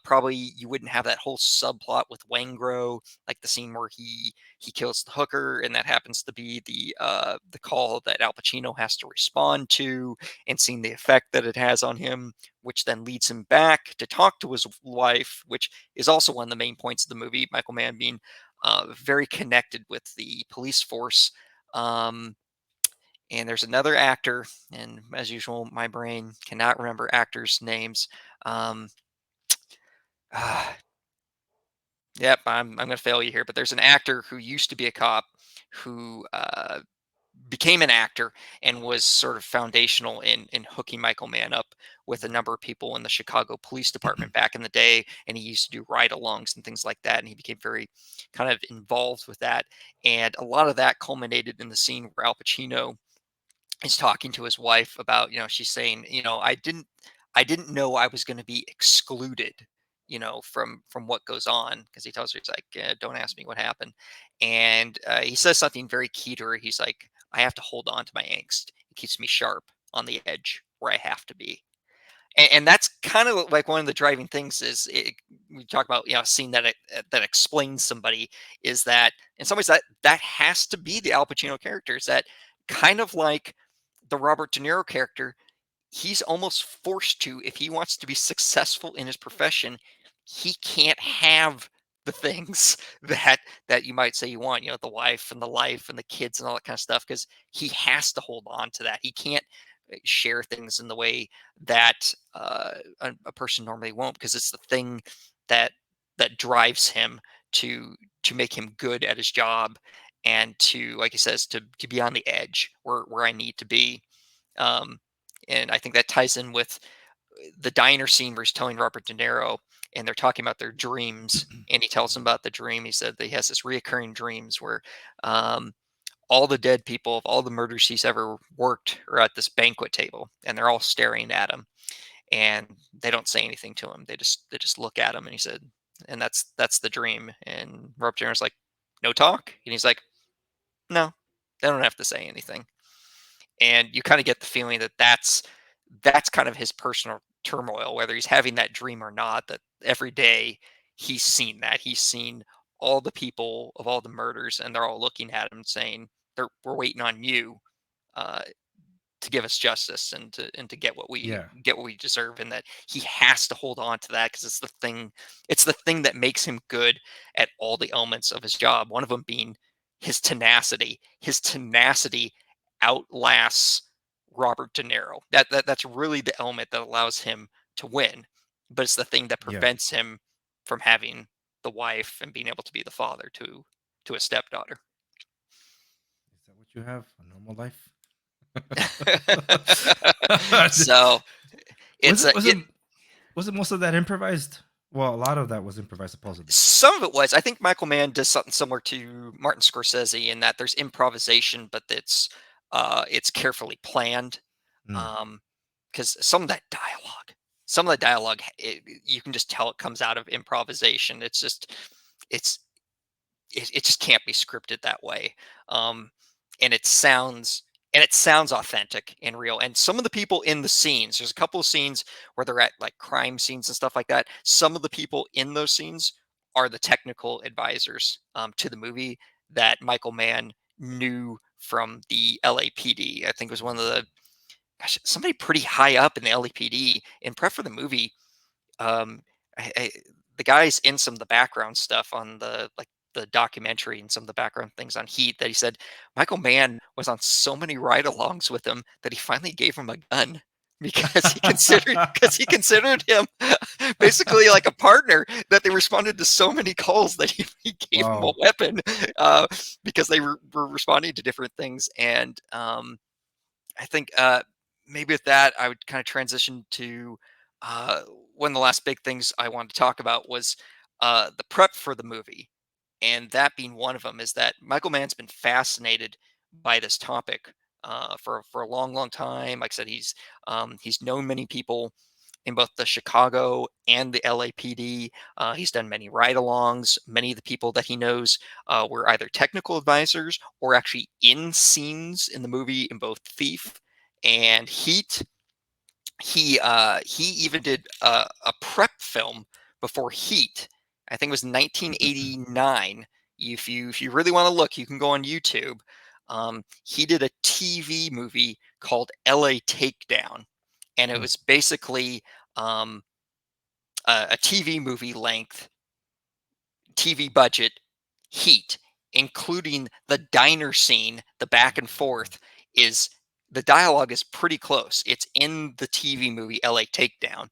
Probably you wouldn't have that whole subplot with Wangro, like the scene where he kills the hooker, and that happens to be the call that Al Pacino has to respond to, and seeing the effect that it has on him, which then leads him back to talk to his wife, which is also one of the main points of the movie. Michael Mann being very connected with the police force. um, and there's another actor, and as usual, my brain cannot remember actors' names. Um, ah, yep, I'm going to fail you here, but there's an actor who used to be a cop who became an actor and was sort of foundational in hooking Michael Mann up with a number of people in the Chicago Police Department back in the day. And he used to do ride-alongs and things like that. And he became very kind of involved with that. And a lot of that culminated in the scene where Al Pacino is talking to his wife about, she's saying, I didn't know I was going to be excluded, from what goes on. Because he tells her, he's like, don't ask me what happened. And he says something very key to her. He's like, I have to hold on to my angst. It keeps me sharp on the edge where I have to be. And that's kind of like one of the driving things is we talk about, a scene that explains somebody, is that in some ways that has to be the Al Pacino character. Is that kind of like the Robert De Niro character? He's almost forced to, if he wants to be successful in his profession, he can't have the things that you might say you want, the wife and the life and the kids and all that kind of stuff, because he has to hold on to that. He can't share things in the way that a person normally won't, because it's the thing that drives him to make him good at his job, and to, like he says, to be on the edge where I need to be. um, and I think that ties in with the diner scene where he's telling Robert De Niro, and they're talking about their dreams, and he tells him about the dream. He said that he has this reoccurring dreams where um, all the dead people of all the murders he's ever worked are at this banquet table, and they're all staring at him, and they don't say anything to him. They just look at him, and he said, and that's the dream. And Robert De Niro's like, no talk, and he's like, no, they don't have to say anything. And you kind of get the feeling that that's kind of his personal turmoil, whether he's having that dream or not. That every day he's seen all the people of all the murders, and they're all looking at him saying, we're waiting on you uh, to give us justice, and to Yeah. get what we deserve. And that he has to hold on to that because it's the thing that makes him good at all the elements of his job, one of them being his tenacity outlasts Robert De Niro. That's really the element that allows him to win, but it's the thing that Yeah. prevents him from having the wife and being able to be the father to a stepdaughter. Is that what you have? A normal life? So was it's it was it was it most of that improvised? Well, a lot of that was improvised supposedly. some of it was. I think Michael Mann does something similar to Martin Scorsese in that there's improvisation, but it's carefully planned. Mm. Um, because some of the dialogue, you can just tell it comes out of improvisation. It's it just can't be scripted that way. Um, and it sounds authentic and real. And some of the people in the scenes, there's a couple of scenes where they're at like crime scenes and stuff like that. Some of the people in those scenes are the technical advisors to the movie that Michael Mann knew from the LAPD. I think it was one of the gosh, somebody pretty high up in the LAPD in prep for the movie. Um, the guy's in some of the background stuff on the documentary and some of the background things on Heat that he said Michael Mann was on so many ride-alongs with him that he finally gave him a gun because he considered him basically like a partner, that they responded to so many calls that he gave him a Wow. weapon because they were responding to different things. And I think maybe with that, I would kind of transition to uh, one of the last big things I wanted to talk about was the prep for the movie. And that being one of them is that Michael Mann's been fascinated by this topic for a long, long time. Like I said, he's known many people in both the Chicago and the LAPD. He's done many ride-alongs. Many of the people that he knows were either technical advisors or actually in scenes in the movie in both Thief and Heat. He even did a prep film before Heat. I think it was 1989. If you really want to look, you can go on YouTube. He did a TV movie called LA Takedown, and it Hmm. was basically um, a TV movie length, TV budget Heat, including the diner scene, the back and forth is the dialogue is pretty close. It's in the TV movie LA Takedown.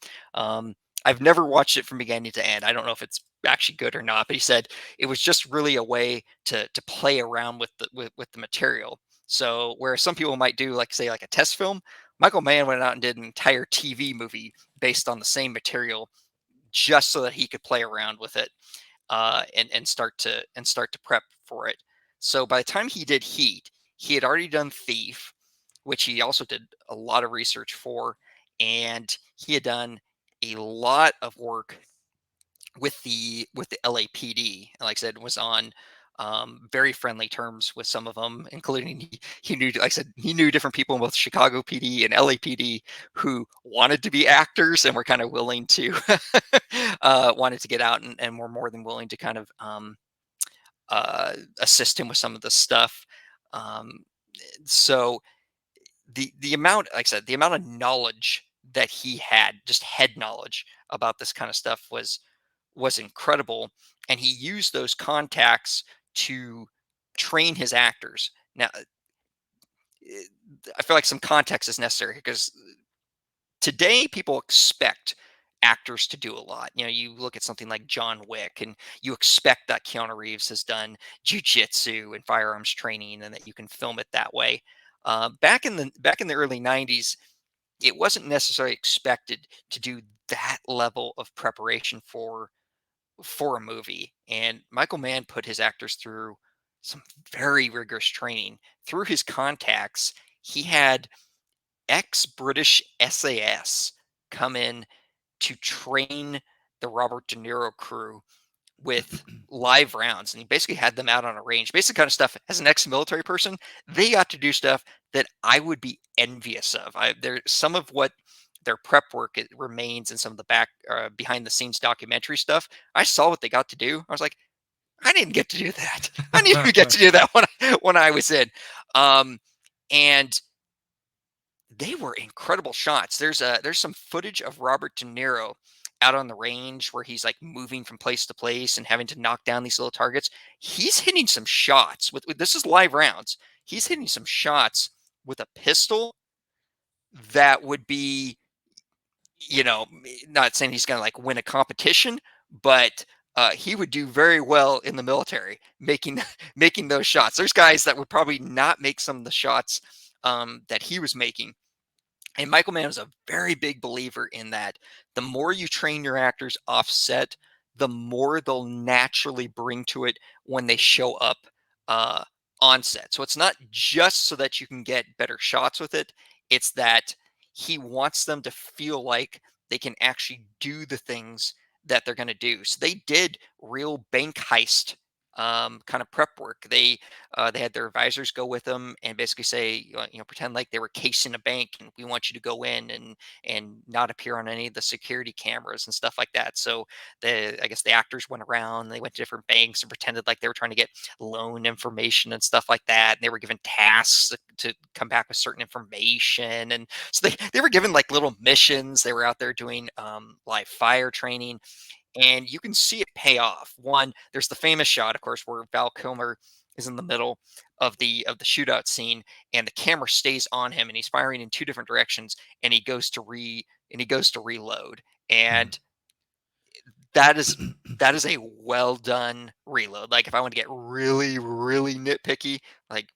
I've never watched it from beginning to end. I don't know if it's actually good or not, but he said it was just really a way to play around with the material. So whereas some people might do like say like a test film, Michael Mann went out and did an entire TV movie based on the same material just so that he could play around with it and start to prep for it. So by the time he did Heat, he had already done Thief, which he also did a lot of research for, and he had done a lot of work with the LAPD. And like I said, was on very friendly terms with some of them, including he knew, like I said, he knew different people in both Chicago PD and LAPD who wanted to be actors and were kind of willing to wanted to get out and were more than willing to kind of assist him with some of the stuff. Um, so the amount, like I said, the amount of knowledge that he had, just head knowledge about this kind of stuff was incredible, and he used those contacts to train his actors. Now, I feel like some context is necessary because today people expect actors to do a lot. You know, you look at something like John Wick, and you expect that Keanu Reeves has done jujitsu and firearms training, and that you can film it that way. Back in the early '90s, it wasn't necessarily expected to do that level of preparation for a movie. And Michael Mann put his actors through some very rigorous training. Through his contacts, he had ex-British SAS come in to train the Robert De Niro crew with live rounds, and he basically had them out on a range, basic kind of stuff. As an ex-military person, they got to do stuff that I would be envious of. There some of what their prep work it remains in some of the back behind the scenes documentary stuff. I saw what they got to do. I was like, I didn't get to do that. I didn't even get to do that when I was in. Um, and they were incredible shots. There's some footage of Robert De Niro out on the range where he's like moving from place to place and having to knock down these little targets. He's hitting some shots with this is live rounds. He's hitting some shots with a pistol that would be, not saying he's going to like win a competition, but he would do very well in the military making making those shots. There's guys that would probably not make some of the shots that he was making. And Michael Mann was a very big believer in that. The more you train your actors offset, the more they'll naturally bring to it when they show up uh, on set. So it's not just so that you can get better shots with it, it's that he wants them to feel like they can actually do the things that they're going to do. So they did real bank heist kind of prep work. They had their advisors go with them and basically say, pretend like they were casing a bank, and we want you to go in and not appear on any of the security cameras and stuff like that. So I guess the actors went around, they went to different banks and pretended like they were trying to get loan information and stuff like that. And they were given tasks to come back with certain information, and so they were given like little missions. They were out there doing live fire training, and you can see it pay off. One, there's the famous shot, of course, where Val Kilmer is in the middle of the shootout scene, and the camera stays on him, and he's firing in two different directions, and he goes to reload, and that is a well done reload. Like if I want to get really really nitpicky, like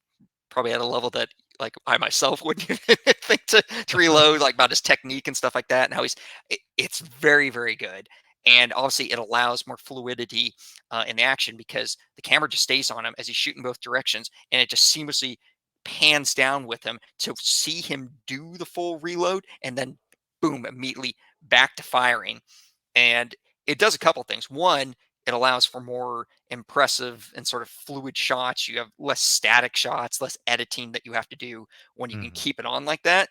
probably at a level that like I myself wouldn't even think to reload, like about his technique and stuff like that, and how it's very very good. And obviously it allows more fluidity in the action because the camera just stays on him as he's shooting both directions, and it just seamlessly pans down with him to see him do the full reload, and then boom, immediately back to firing. And it does a couple things. One, it allows for more impressive and sort of fluid shots. You have less static shots, less editing that you have to do when you can Mhm. keep it on like that.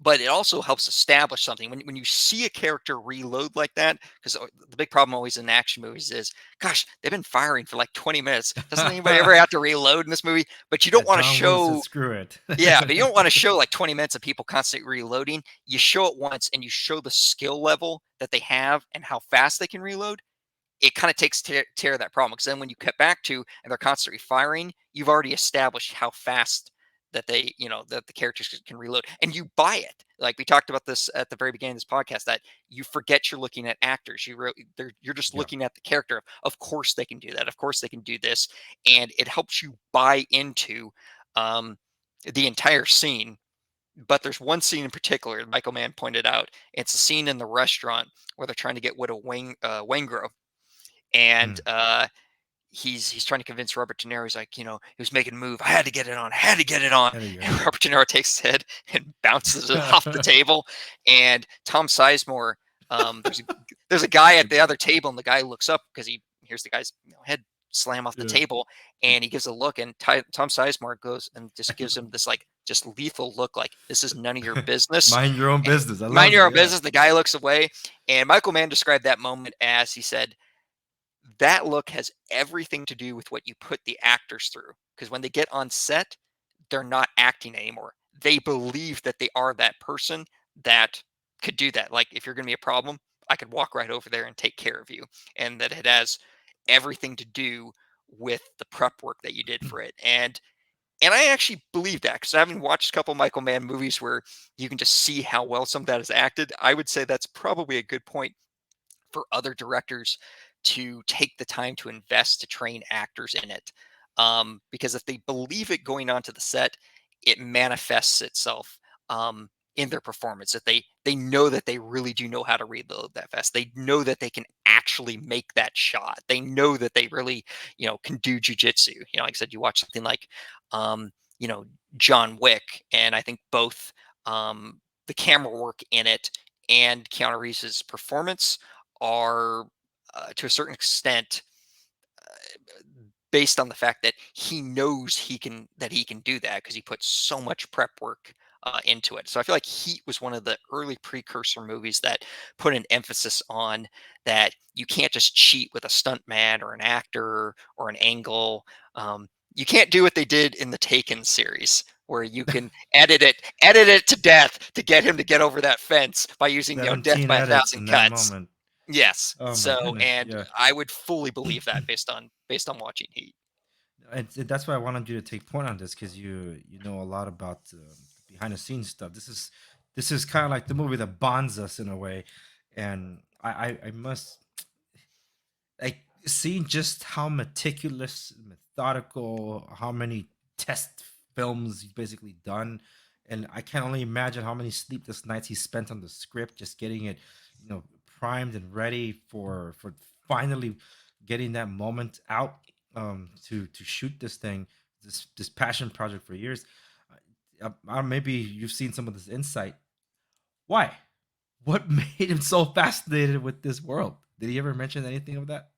But it also helps establish something when you see a character reload like that. Because the big problem always in action movies is, gosh, they've been firing for like 20 minutes. Doesn't anybody ever have to reload in this movie? But you Yeah, don't want to John Woo said, show, "Screw it." yeah, but you don't want to show like 20 minutes of people constantly reloading. You show it once and you show the skill level that they have and how fast they can reload. It kind of takes care of that problem, because then when you cut back to and they're constantly firing, you've already established how fast that that the characters can reload, and you buy it. Like we talked about this at the very beginning of this podcast, that you forget you're looking at actors. You're just Yeah. looking at the character. Of course they can do that. Of course they can do this, and it helps you buy into um, the entire scene. But there's one scene in particular Michael Mann pointed out. It's a scene in the restaurant where they're trying to get Widow Waingro, and Mm. he's trying to convince Robert De Niro. He's like, he was making a move. I had to get it on. I had to get it on. There you And go. Robert De Niro takes his head and bounces it off the table. And Tom Sizemore, there's a guy at the other table, and the guy looks up because he hears the guy's head slam off the Yeah. table, and he gives a look, and Tom Sizemore goes and just gives him this like just lethal look, like this is none of your business. Mind your own And business. I mind love your it. own Yeah. business. The guy looks away, and Michael Mann described that moment as, he said, that look has everything to do with what you put the actors through. Because when they get on set, they're not acting anymore. They believe that they are that person that could do that. Like, if you're going to be a problem, I could walk right over there and take care of you. And that it has everything to do with the prep work that you did for it. And I actually believe that, because having watched a couple Michael Mann movies where you can just see how well some of that is acted, I would say that's probably a good point for other directors to take the time to invest to train actors in it. Because if they believe it going onto the set, it manifests itself in their performance. That they know that they really do know how to reload that fast. They know that they can actually make that shot. They know that they really, can do jujitsu. Like I said, you watch something like, um, you know, John Wick, and I think both the camera work in it and Keanu Reeves' performance are, to a certain extent, based on the fact that he knows he can do that, because he puts so much prep work into it. So I feel like Heat was one of the early precursor movies that put an emphasis on that you can't just cheat with a stuntman or an actor or an angle. You can't do what they did in the Taken series, where you can edit it to death to get him to get over that fence by using, death 17 by a edits thousand in that cuts. moment. Yes. Oh my So, goodness. and Yeah. I would fully believe that based on watching Heat. That's why I wanted you to take point on this, because you know a lot about behind the scenes stuff. This is kind of like the movie that bonds us in a way, and I must like seeing just how meticulous, methodical, how many test films he's basically done, and I can only imagine how many sleepless nights he spent on the script, just getting it, primed and ready for finally getting that moment out, to shoot this thing, this passion project for years. Maybe you've seen some of this insight. Why? What made him so fascinated with this world? Did he ever mention anything of that?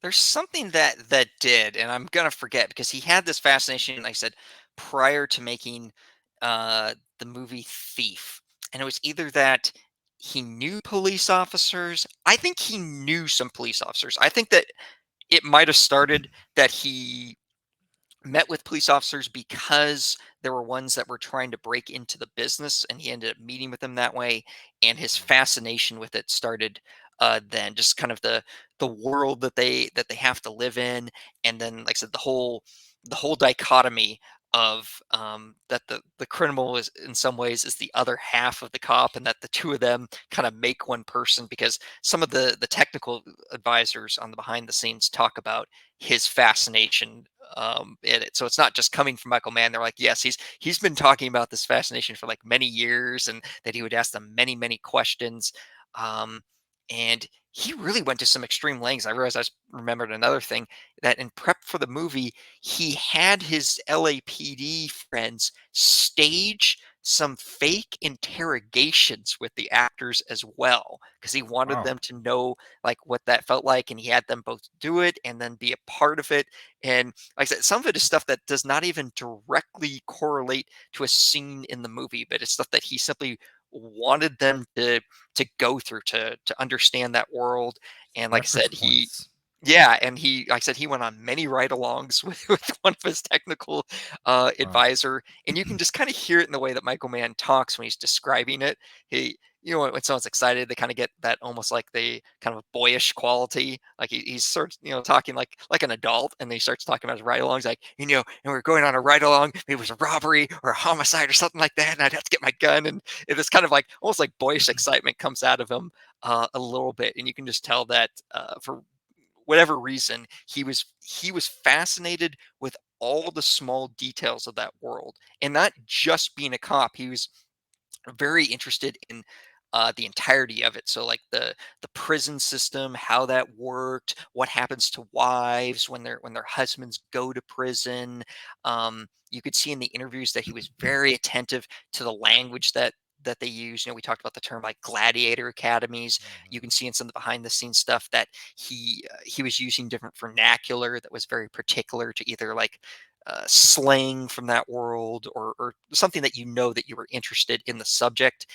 There's something that did, and I'm gonna forget because he had this fascination, like I said, prior to making the movie Thief. And it was either that he knew police officers. I think he knew some police officers. I think that it might have started that he met with police officers because there were ones that were trying to break into the business, and he ended up meeting with them that way, and his fascination with it started then, just kind of the world that they have to live in, and then, like I said, the whole dichotomy of that the criminal is in some ways is the other half of the cop, and that the two of them kind of make one person, because some of the technical advisors on the behind the scenes talk about his fascination in it. So it's not just coming from Michael Mann. They're like, yes, he's been talking about this fascination for like many years, and that he would ask them many questions. Um, and he really went to some extreme lengths. I realized remembered another thing, that in prep for the movie, he had his LAPD friends stage some fake interrogations with the actors as well, because he wanted Wow. them to know like what that felt like, and he had them both do it and then be a part of it. And like I said, some of it is stuff that does not even directly correlate to a scene in the movie, but it's stuff that he simply wanted them to go through to understand that world. And like I Reference said, points. like I said, he went on many ride-alongs with one of his technical Wow. advisor, and you can just kind of hear it in the way that Michael Mann talks when he's describing it. He, when someone's excited, they kind of get that almost like the kind of boyish quality. Like he's sort of, talking like an adult, and then he starts talking about his ride-alongs, like, and we're going on a ride-along. Maybe it was a robbery or a homicide or something like that, and I'd have to get my gun, and it's kind of like almost like boyish excitement comes out of him a little bit, and you can just tell that for whatever reason, he was fascinated with all the small details of that world, and not just being a cop. He was very interested in the entirety of it. So like the prison system, how that worked, what happens to wives when their husbands go to prison. You could see in the interviews that he was very attentive to the language that they use. We talked about the term like gladiator academies. You can see in some of the behind the scenes stuff that he was using different vernacular that was very particular to either like slang from that world, or something that that you were interested in the subject.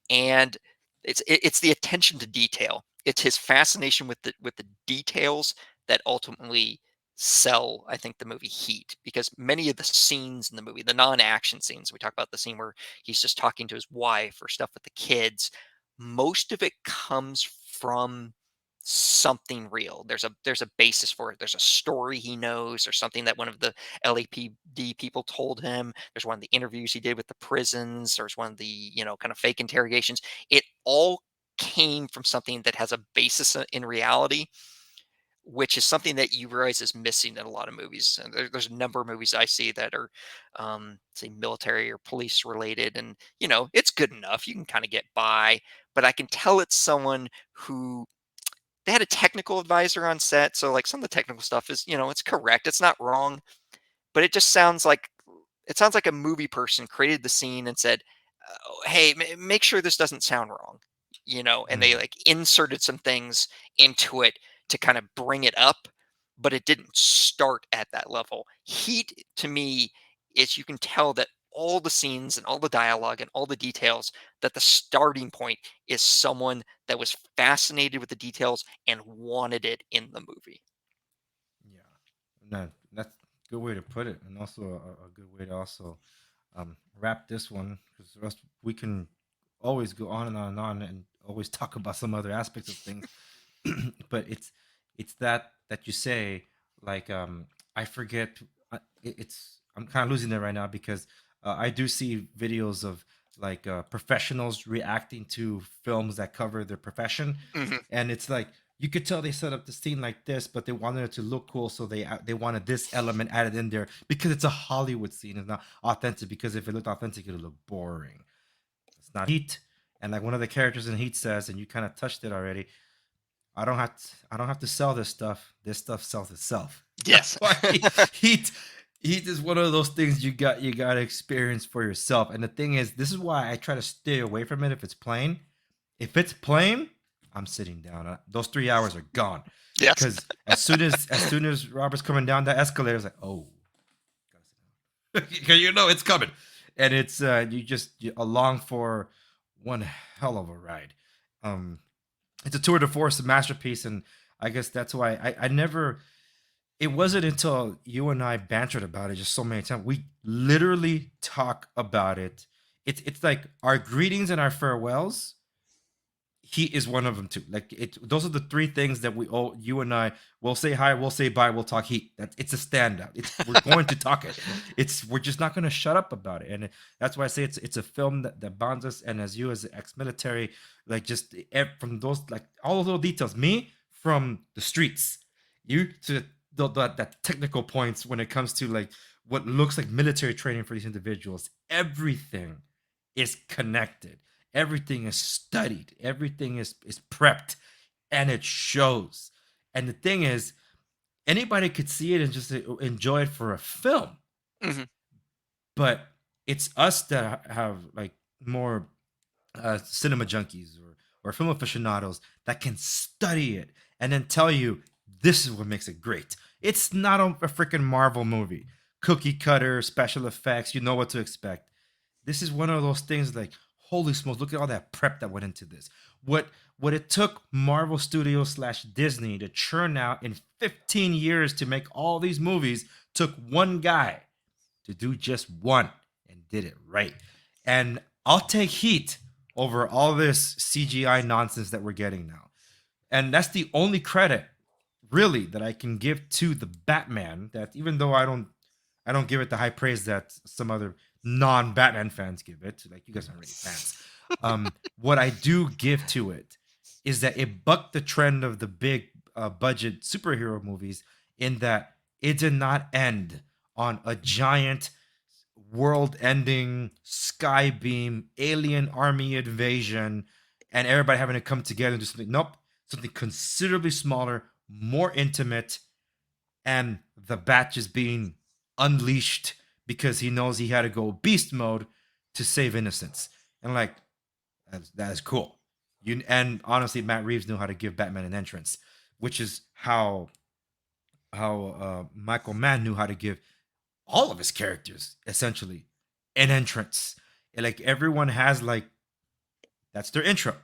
And it's the attention to detail. It's his fascination with the details that ultimately sell, I think, the movie Heat, because many of the scenes in the movie, the non-action scenes, we talk about the scene where he's just talking to his wife or stuff with the kids, most of it comes from something real. There's a basis for it. There's a story he knows, or something that one of the LAPD people told him. There's one of the interviews he did with the prisons. There's one of the, kind of fake interrogations. It all came from something that has a basis in reality, which is something that you realize is missing in a lot of movies. And there's a number of movies I see that are, say, military or police related, and it's good enough. You can kind of get by, but I can tell it's someone who, they had a technical advisor on set, so like some of the technical stuff is, it's correct, it's not wrong, but it sounds like a movie person created the scene and said, "Oh, hey, make sure this doesn't sound wrong," and they Mm. like inserted some things into it to kind of bring it up, but it didn't start at that level. Heat, to me, is, you can tell that all the scenes and all the dialogue and all the details, that the starting point is someone that was fascinated with the details and wanted it in the movie. Yeah. No, that's a good way to put it, and also a good way to also wrap this one, because we can always go on and on and on and always talk about some other aspects of things. But it's that you say, like, I forget. It's I'm kind of losing it right now, because I do see videos of like professionals reacting to films that cover their profession, Mhm. and it's like you could tell they set up the scene like this, but they wanted it to look cool, so they wanted this element added in there because it's a Hollywood scene. It's not authentic, because if it looked authentic, it would look boring. It's not Heat, and like one of the characters in Heat says, and you kind of touched it already. I don't have to sell this stuff. This stuff sells itself. That's Yes. why Heat Heat is one of those things you got to experience for yourself. And the thing is, this is why I try to stay away from it if it's plain. If it's plain, I'm sitting down. Those 3 hours are gone. Yes. Because as soon as Robert's coming down that escalator, it's like, oh, gotta sit down. Because you know it's coming, and it's you along for one hell of a ride. Um, it's a tour de force, a masterpiece, and I guess that's why I never. It wasn't until you and I bantered about it just so many times. We literally talk about it. It's like our greetings and our farewells. He is one of them too. Like it, those are the three things that we all, you and I, will say hi, we'll say bye, we'll talk heat. That it's a standout. It's we're going to talk it. It's we're just not going to shut up about it, and that's why I say it's a film that bonds us. And as you as ex-military, like just from those like all those little details. Me from the streets, you to that technical points when it comes to like what looks like military training for these individuals. Everything is connected. Everything is studied. Everything is prepped, and it shows. And the thing is, anybody could see it and just enjoy it for a film, Hmm. but it's us that have like more cinema junkies or film aficionados that can study it and then tell you this is what makes it great. It's not a freaking Marvel movie, cookie cutter special effects. You know what to expect. This is one of those things like holy smokes, look at all that prep that went into this. What it took Marvel Studios slash Disney to churn out in 15 years to make all these movies took one guy to do just one and did it right. And I'll take heat over all this CGI nonsense that we're getting now. And that's the only credit really that I can give to the Batman, that even though I don't give it the high praise that some other non-Batman fans give it. Like you guys aren't really fans. What I do give to it is that it bucked the trend of the big budget superhero movies in that it did not end on a giant world-ending sky beam alien army invasion and everybody having to come together and do something. Nope, something considerably smaller, more intimate, and the bat just being unleashed because he knows he had to go beast mode to save innocence. And like that is cool. You and honestly, Matt Reeves knew how to give Batman an entrance, which is how Michael Mann knew how to give all of his characters essentially an entrance. And like everyone has like that's their intro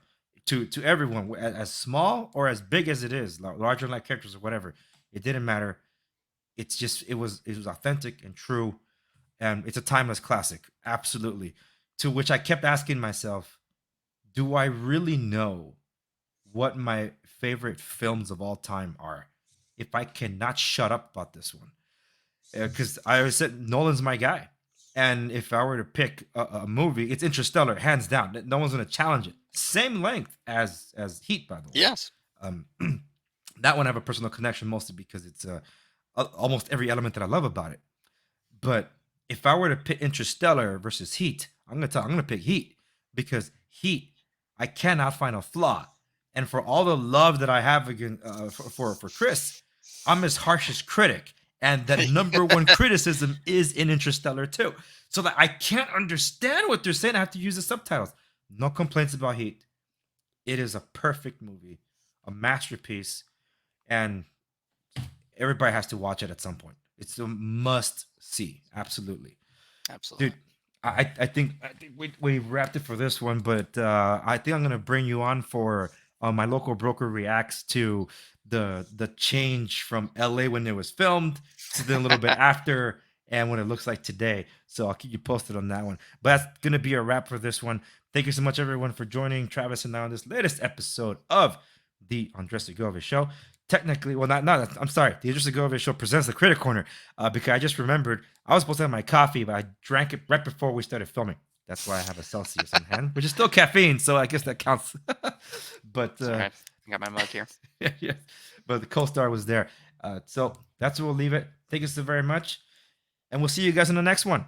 to everyone, as small or as big as it is, larger than life characters or whatever. It didn't matter. It's just it was authentic and true, and it's a timeless classic, absolutely. To which I kept asking myself, do I really know what my favorite films of all time are if I cannot shut up about this one? Because I always said Nolan's my guy, and if I were to pick a movie, it's Interstellar, hands down. No one's going to challenge it. Same length as Heat, by the way. Yes. Um, that one I have a personal connection mostly because it's almost every element that I love about it. But if I were to pick Interstellar versus Heat, I'm gonna pick Heat because Heat, I cannot find a flaw, and for all the love that I have again for Chris, I'm his harshest critic, and that number one criticism is in Interstellar too. So that I can't understand what they're saying, I have to use the subtitles. No complaints about Heat. It is a perfect movie, a masterpiece, and everybody has to watch it at some point. It's a must see, absolutely, Absolutely. dude. I think we wrapped it for this one, but I think I'm gonna bring you on for my local broker reacts to the change from LA when it was filmed to then a little bit after and what it looks like today. So I'll keep you posted on that one. But that's gonna be a wrap for this one. Thank you so much, everyone, for joining Travis and I on this latest episode of the Andres Segovia Show. Technically, well, not. I'm sorry. The Andres Segovia Show presents the Critic Corner because I just remembered I was supposed to have my coffee, but I drank it right before we started filming. That's why I have a Celsius in hand, which is still caffeine, so I guess that counts. But Sorry, I got my mug here. yeah, but the co-star was there. So that's where we'll leave it. Thank you so very much, and we'll see you guys in the next one.